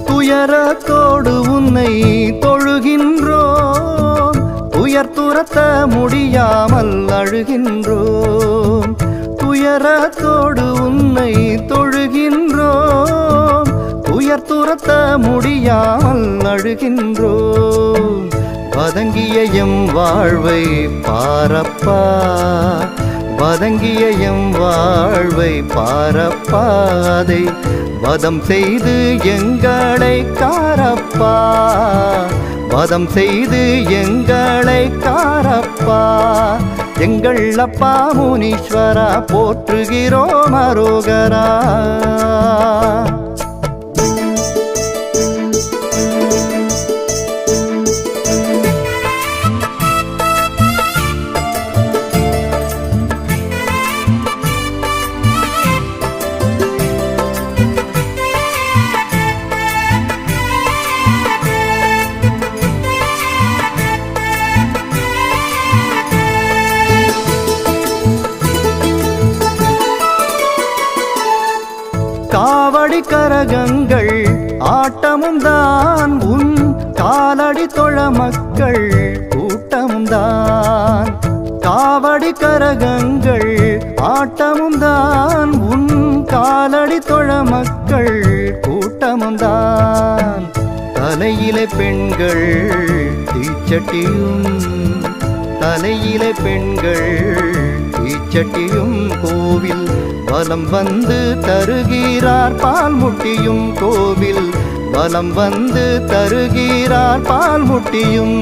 துயரத்தோடு உன்னை தொழுகின்றோம். துயர் துரத்த முடியாமல் அழுகின்றோம். துயரத்தோடு உன்னை தொழுகின்றோம். துயர் துரத்த முடியாமல் அழுகின்றோம். வதங்கிய எம் வாழ்வை பாரப்பா. வதங்கிய எம் வாழ்வை பாரப்பாதை வதம் செய்து எங்களை காரப்பா. வதம் செய்து எங்களை காரப்பா. எங்கள் அப்பா முனீஸ்வரா போற்றுகிறோம் அரோகரா. காவடி கரகங்கள் ஆட்டமும் தான் உன் காலடி தொழ மக்கள் கூட்டமும் தான். காவடி கரகங்கள் ஆட்டமும் தான் உன் காலடி தொழ மக்கள் கூட்டமும் தான். தலையிலே பெண்கள் தீச்சட்டியும் தலையிலே பெண்கள் தீச்சட்டியும் கோவில் வலம் வந்து தருகிறார் பால் முட்டியும். கோவில் வலம் வந்து தருகிறார் பால் முட்டியும்.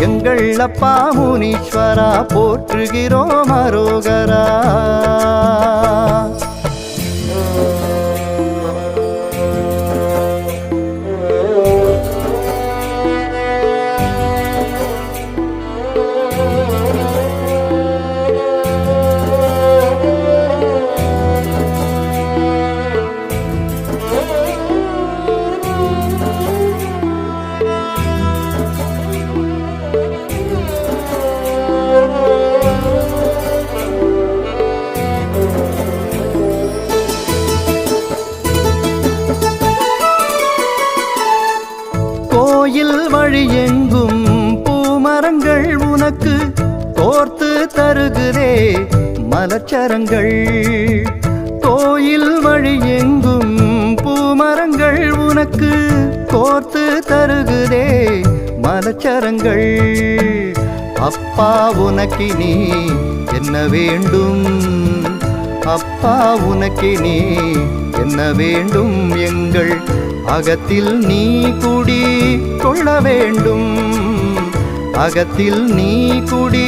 எங்கள் அப்பா முனீஸ்வரா போற்றுகிறோம் அரோகரா. கோயில் வழி எங்கும் பூமரங்கள் உனக்கு கோர்த்து தருகிறே மலச்சரங்கள். கோயில் வழி எங்கும் பூமரங்கள் உனக்கு கோர்த்து தருகிறே மலச்சரங்கள். அப்பா உனக்கு நீ என்ன வேண்டும்? அப்பா உனக்கு நீ என்ன வேண்டும்? எங்கள் அகத்தில் நீ குடி கொள்ள வேண்டும். அகத்தில் நீ குடி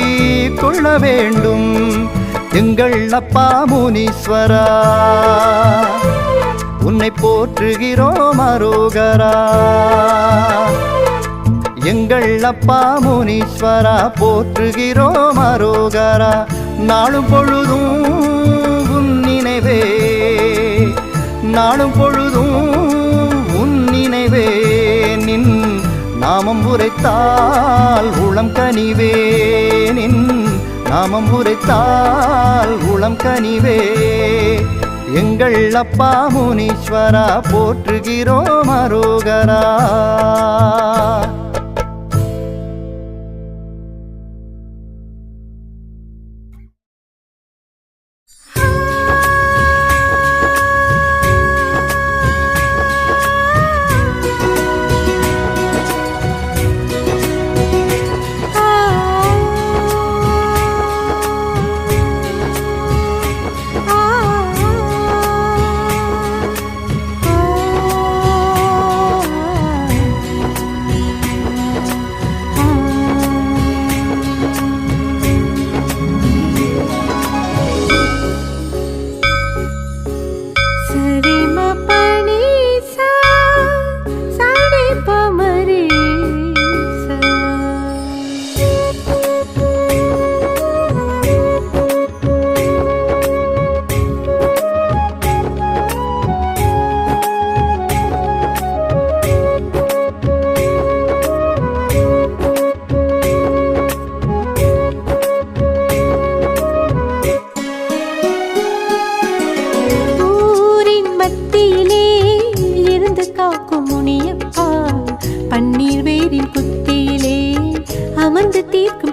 கொள்ள வேண்டும். எங்கள் அப்பா முனீஸ்வரா உன்னை போற்றுகிறோம் அரோகரா. எங்கள் அப்பா முனீஸ்வரா போற்றுகிறோம் அரோகரா. நாளும் பொழுதும் உன் நினைவே, நாளும் பொழுதும் உன் நினைவே. நின் நாமம் உரைத்தால் உளம் கனிவே. நின் நாமம் உரைத்தால் உளம் கனிவே. எங்கள் அப்பா முனீஸ்வரா போற்றுகிறோம் அரோகரா.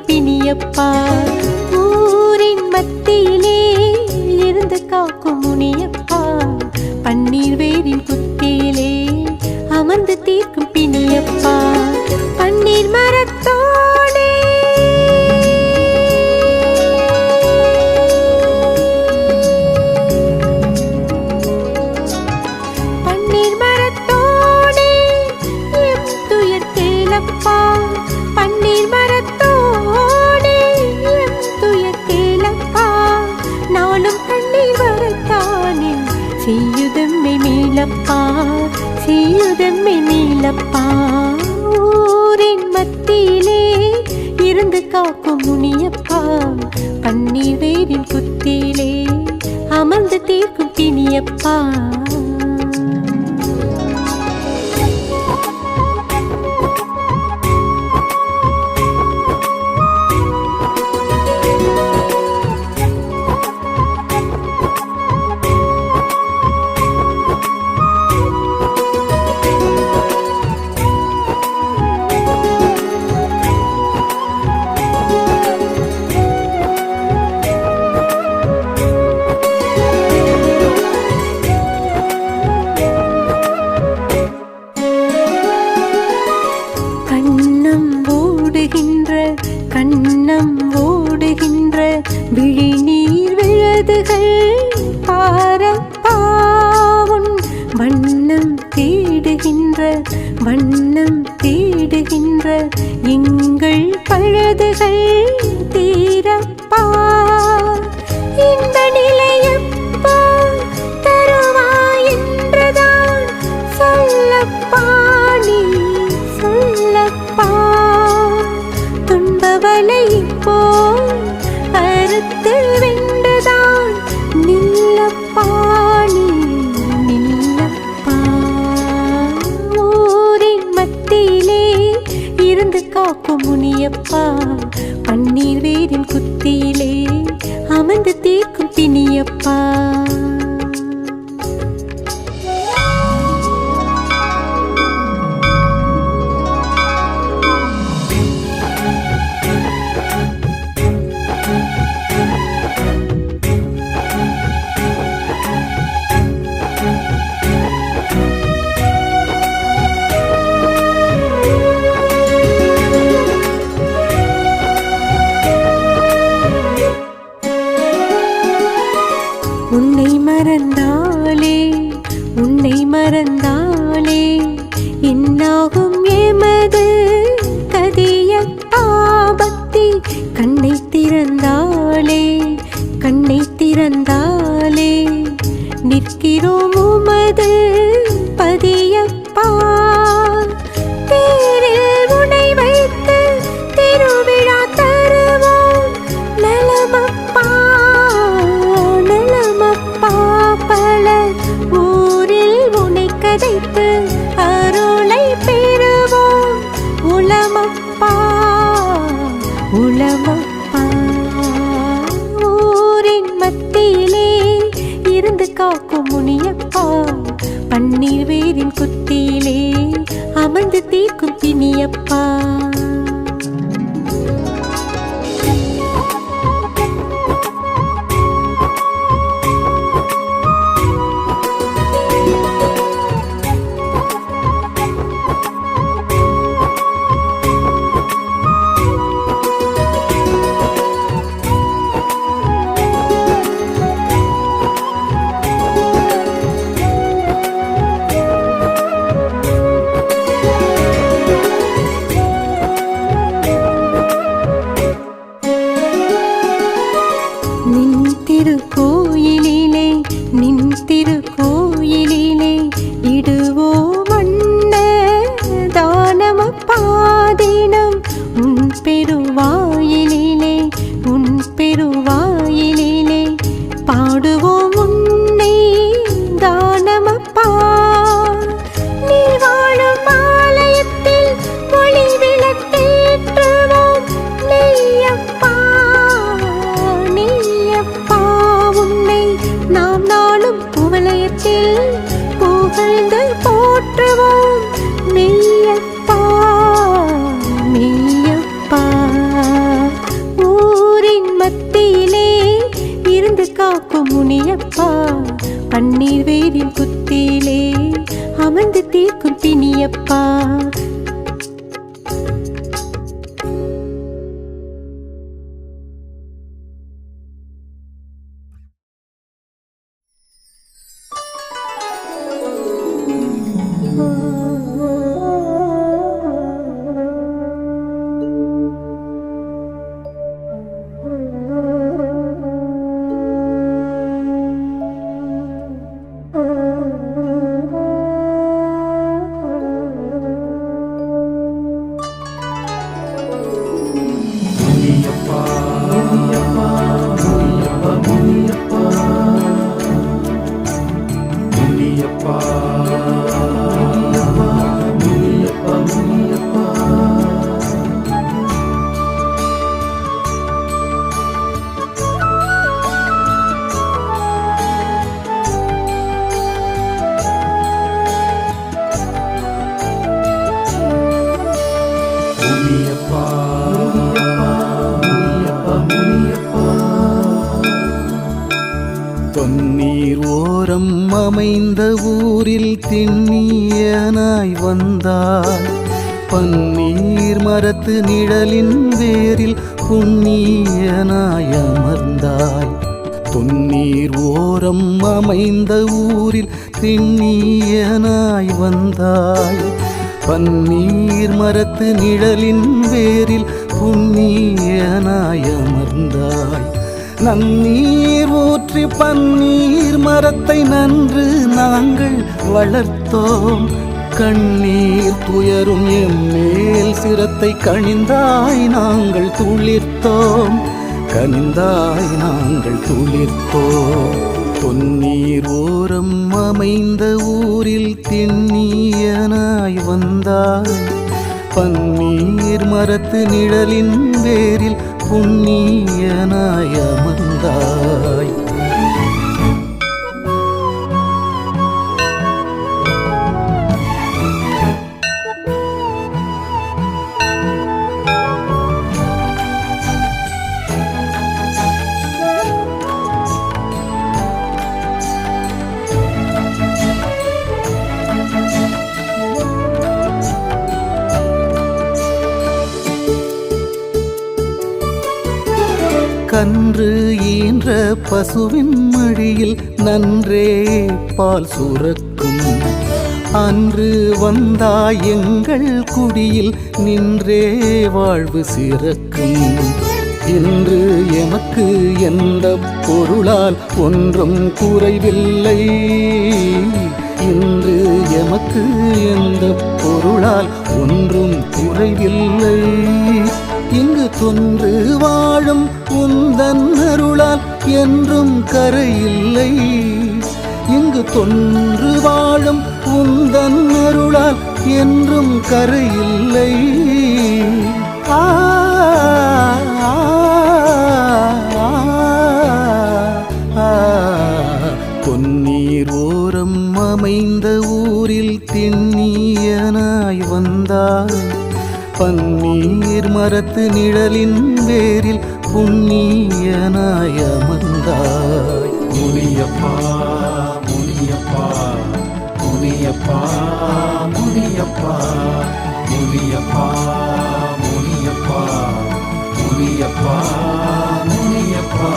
முனியப்பா, ஊரின் மத்தியிலே இருந்து காக்கும் முனியப்பா, பன்னீர் வேரின் குத்தியிலே அமர்ந்து தீர்க்கும் பிணியப்பா, பன்னீர் மரத்தோடே பன்னீர் மரத்தோடே எம் துயர் கேளப்பா, செய்யுதம்மை நீலப்பா ஊரின் மத்தியிலே இருந்து காக்கும் முனியப்பா பன்னீர் வேரின் குத்தியிலே அமர்ந்து தீர்க்கும் பிணியப்பா கண்ணம் ஓடுகின்ற விழிநீர் விழதுகள் பாரப்பாவுன் வண்ணம் தேடுகின்ற எங்கள் பழுதுகள் தீரப்பா இந்த நிலையப்பா தருவாய் என்றுதான் சொல்லப்பா நீ சொல்லப்பா துன்பவலை இப்போ அறுத்து வென்றுதான் நில்லப்பா நீ நில்லப்பா ஊரின் மத்தியிலே இருந்து காக்கும் முனியப்பா பன்னீர் வேரின் குத்தியிலே அமர்ந்து தீர்க்கும் பிணியப்பா உன்னை மறந்தாலே என்னாகும் எமது கதியத்தாபத்தி கண்ணை திறந்தாலே நிற்கிறோம் உமது பதியப்பா தேரில் உனை வைத்து திருவிழா தருவோம் நலமப்பா பல ஊரில் உனை கதைத்து அருளை பெறுவோம் உலமப்பா ஊரின் மத்தியிலே இருந்து காக்கும் முனியப்பா பன்னீர் வேரின் குத்தியிலே அமர்ந்து தீர்க்கும் பிணியப்பா நின் திருக்கோயிலிலே இடுவோம் வண்ண தானமப்பா தினம் உன் பெருவாயிலே பாடுவோம் உன்னை தானமப்பா நீ வாழும் ஆலயத்தில் ஒளி விளக்கேற்றுவோம் நெய்யப்பா உன்னை நாம் நாளும் குவலயத்தில் புகழ்ந்து போற்றுவோம் மெய்யப்பா ஊரின் மத்தியிலே இருந்து காக்கும் முனியப்பா பன்னீர் வேரின் குத்தியிலே அமர்ந்து தீர்க்கும் பிணியப்பா தொன்னீர் ஓரம் அமைந்த ஊரில் திண்ணியனாய் வந்தாய். பன்னீர் மரத்து நிழலின் வேரில் புண்ணியனாய் அமர்ந்தாய். தொன்னீர் ஓரம் அமைந்த ஊரில் திண்ணியனாய் வந்தாய். பன்னீர் மரத்து நிழலின் வேரில் புண்ணியனாய் அமர்ந்தாய். நன்னீர் ஊற்றி பன்னீர் மரத்தை நன்று நாங்கள் வளர்த்தோம். கண்ணீர் துயரும் எம்மேல் சிரத்தை கனிந்தாய் நாங்கள் துளிர்த்தோம். கனிந்தாய் நாங்கள் துளிர்த்தோம். தொன்னீர் ஓரம் அமைந்த ஊரில் திண்ணியனாய் வந்தாய். பன்னீர் மரத்து நிழலின் வேரில் புண்ணியனாய் அமர்ந்தாய். கன்று ஈன்ற பசுவின் மடியில் நன்றே பால் சுரக்கும். அன்று வந்தாய் எங்கள் குடியில் நின்றே வாழ்வு சிறக்கும். இன்று எமக்கு எந்த பொருளால் ஒன்றும் குறைவில்லை. இன்று எமக்கு எந்த பொருளால் ஒன்றும் குறைவில்லை. இங்கு தொன்று வாழும் உந்தன் அருளால் என்றும் கரையில்லை. இங்கு தொன்று வாழும் உந்தன் அருளால் என்றும் கரையில்லை. ஆ பொன்னீர் ஓரம் அமைந்த ஊரில் திண்ணியனாய் வந்தாய். பன்னீர் மரத்து நிழலின் வேரில் புண்ணியனாய் அமர்ந்தாய். முனியப்பா முனியப்பா முனியப்பா முனியப்பா முனியப்பா முனியப்பா முனியப்பா முனியப்பா.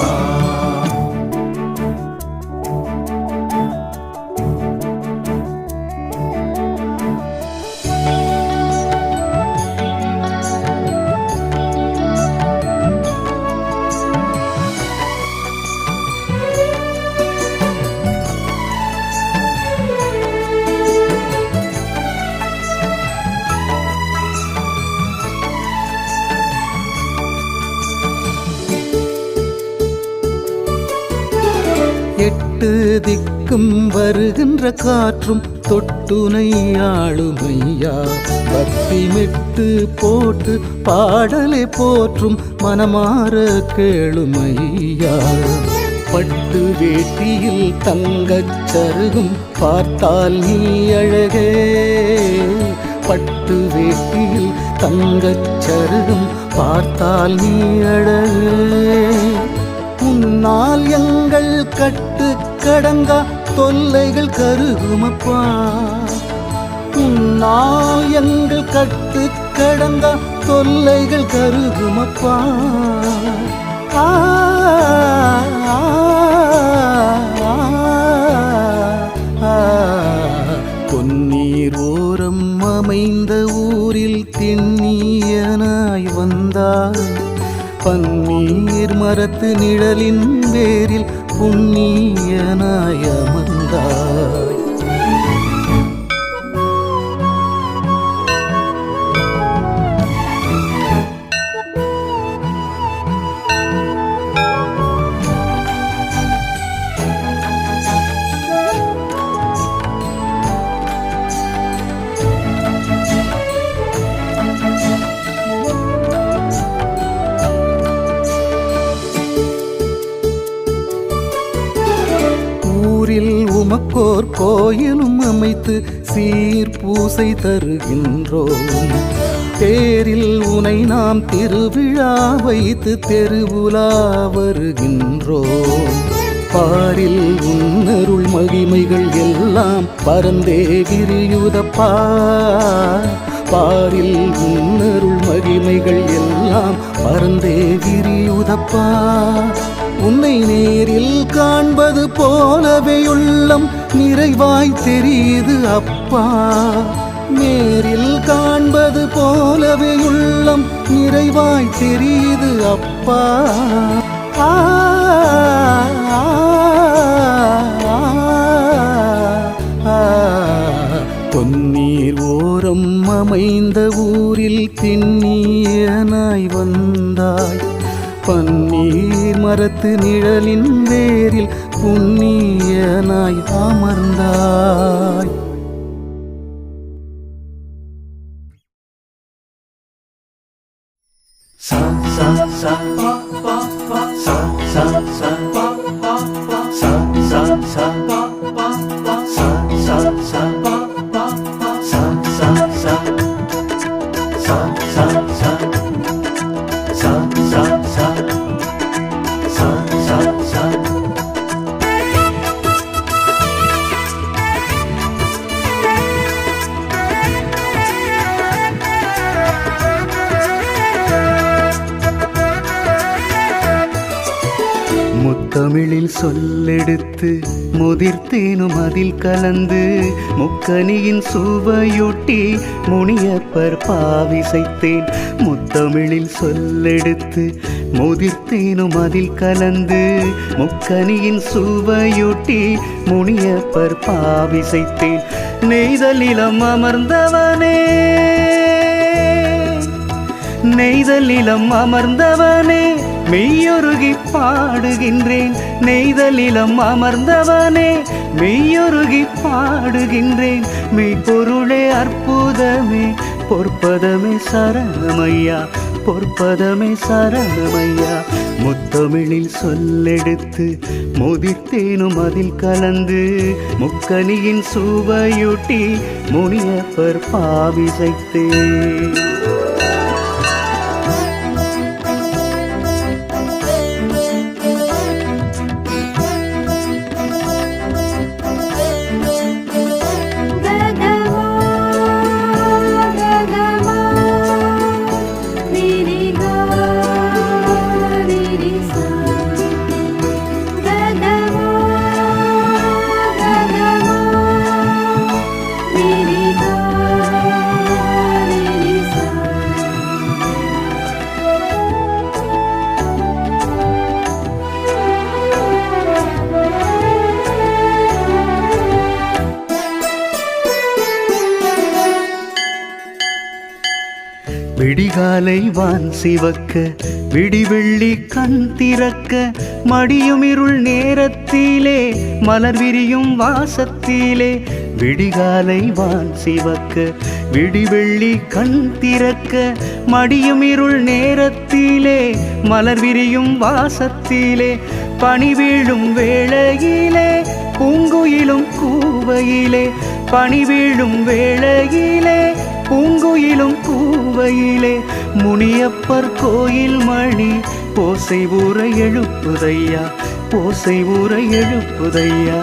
எட்டு திக்கும் வருகின்ற காற்றும் தொட்டுனை ஆளுமையா. பக்தி மெட்டு போட்டு பாடலை போற்றும் மனமாற கேளுமையா. பட்டு வேட்டியில் தங்கச் சருகும் பார்த்தால் நீ அழகே. பட்டு வேட்டியில் தங்கச் சருகும் பார்த்தால் நீ அழகே. உன்னால் எங்கள் கட்டு கடங்கா தொல்லைகள் கருகுமப்பா. உன்னால் எங்கள் கட்டு கடங்கா தொல்லைகள் கருகுமப்பா. ஆ பொன்னீர் ஓரம் அமைந்த ஊரில் திண்ணியனாய் வந்தாய். பன்னீர் மரத்து நிழலின் வேரில் புண்ணியனாய் அமர்ந்தாய். உமக்கோர் கோயிலும் அமைத்து சீர் பூசை தருகின்றோம். தேரில் உனை நாம் திருவிழா வைத்து தெருவுலா வருகின்றோம். பாரில் உன்னருள் மகிமைகள் எல்லாம் பரந்தே விரியுதப்பா. பாரில் உன்னருள் மகிமைகள் எல்லாம் பரந்தே விரியுதப்பா. உன்னை நேரில் காண்பது போலவே உள்ளம் நிறைவாய் தெரியுது அப்பா. நேரில் காண்பது போலவே உள்ளம் நிறைவாய் தெரியுது அப்பா. ஆ பொன்னீர் ஓரம் அமைந்த ஊரில் திண்ணியனாய் வந்தாய். பன்னீர் மரத்து நிழலின் வேரில் புண்ணியனாய் அமர்ந்தாய். sa sa sa pa pa pa sa sa sa pa pa pa sa sa sa pa pa pa sa sa sa pa pa pa sa sa sa sa sa sa sa sa sa sa sa sa முத்தமிழில் சொல்லெடுத்து முதிர்த்தேனும் அதில் கலந்து முக்கனியின் சுவையொட்டி முனியப்பர் பாவிசைத்தேன். முத்தமிழில் சொல்லெடுத்து முதிர்த்தேனும் அதில் கலந்து முக்கனியின் சுவையொட்டி முனியப்பர் பாவிசைத்தேன். நெய்தலிலம் அமர்ந்தவனே, நெய்தலிலம் அமர்ந்தவனே மெய்யொருகி பாடுகின்றேன். நெய்தலிலம் அமர்ந்தவனே மெய்யொருகி பாடுகின்றேன். மெய்ப்பொருளே அற்புதமே பொற்பதமே சரணமையா, பொற்பதமே சரணமையா. முத்தமிழில் சொல்லெடுத்து முதிர்த்தேனும் அதில் கலந்து முக்கனியின் சுவையொட்டி முனியப்பர் பாவிசைத்தேன். விடிகாலை வான் சிவக்க விடிவெள்ளி கண் திறக்க மடியும் இருள் நேரத்திலே மலர் விரியும் வாசத்திலே. விடிகாலை வான் சிவக்க விடிவெள்ளி கண் திறக்க மடியும் இருள் நேரத்திலே மலர் விரியும் வாசத்திலே. பனி வீழும் வேளையிலே பூங்குயிலும் கூவையிலே, பனி வீழும் வேளையிலே பூங்குயிலும் கூவையிலே. முனியப்பர் கோயில் மணி ஓசை ஊற எழுப்புதையா, ஓசை ஊற எழுப்புதையா.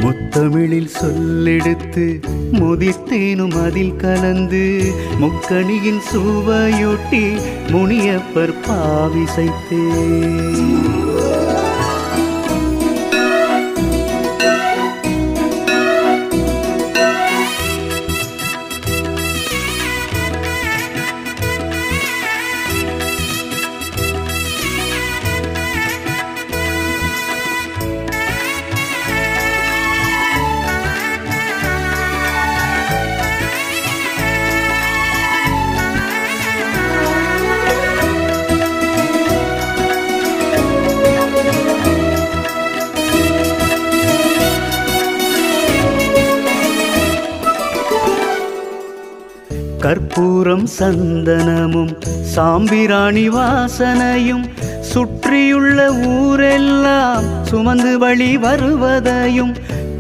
முத்தமிழில் சொல்லெடுத்து முதிர்த்தேனும் அதில் கலந்து முக்கனியின் சுவையொட்டி முனியப்பர் பாவிசைத்தேன். கற்பூரம் சந்தனமும் சாம்பிராணி வாசனையும் சுற்றியுள்ள ஊரெல்லாம் சுமந்து வழி வருவதையும்.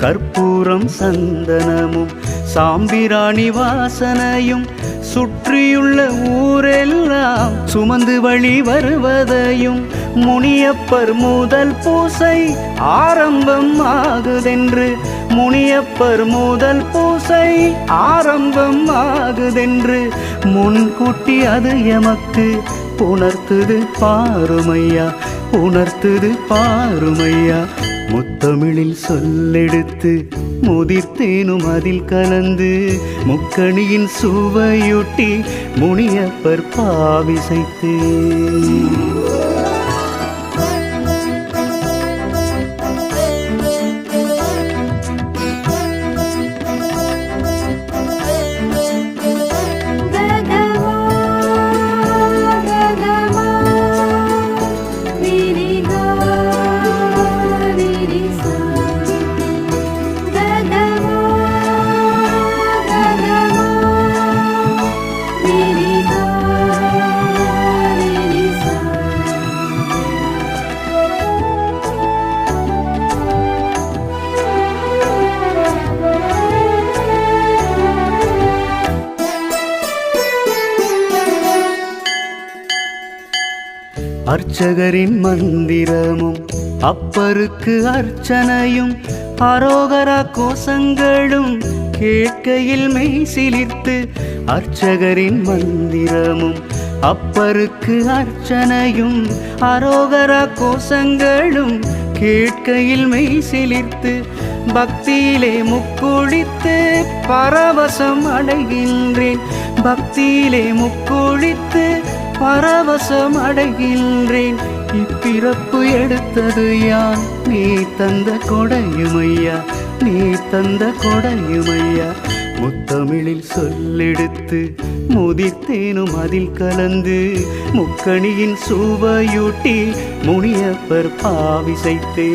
கற்பூரம் சந்தனமும் சாம்பிராணி வாசனையும் சுற்றியுள்ள ஊரெல்லாம் சுமந்து வழி வருவதையும் முனியப்பர் முதல் பூசை ஆரம்பம் ஆகுதென்று முனியப்பர் முதல் பூசை ஆரம்பம் ஆகுதென்று முன்கூட்டி அது எமக்கு உணர்த்துது பாருமையா, உணர்த்துது பாருமையா. முத்தமிழில் சொல்லெடுத்து முதிர்த்தேனும் அதில் கலந்து முக்கணியின் சுவையூட்டி முனியப்பர் பாவிசைத்தே. அர்ச்சகரின் மந்திரமும் அப்பருக்கு அர்ச்சனையும் அரோகரா கோஷங்களும் கேட்கையில் மெய் சிலிர்த்து. அர்ச்சகரின் மந்திரமும் அப்பருக்கு அர்ச்சனையும் அரோகரா கோஷங்களும் கேட்கையில் மெய் சிலிர்த்து. பக்தியிலே முக்குளித்து பரவசம் அடைகின்றேன், பக்தியிலே முக்குளித்து பரவசம் அடைகின்றேன். இப்பிறப்பு எடுத்தது யான், நீ தந்த கொடையுமையா, நீ தந்த கொடையுமையா. முத்தமிழில் சொல்லெடுத்து முதிர்த்தேனும் அதில் கலந்து முக்கணியின் சுவையூட்டி முனியப்பர் பாவிசைத்தே.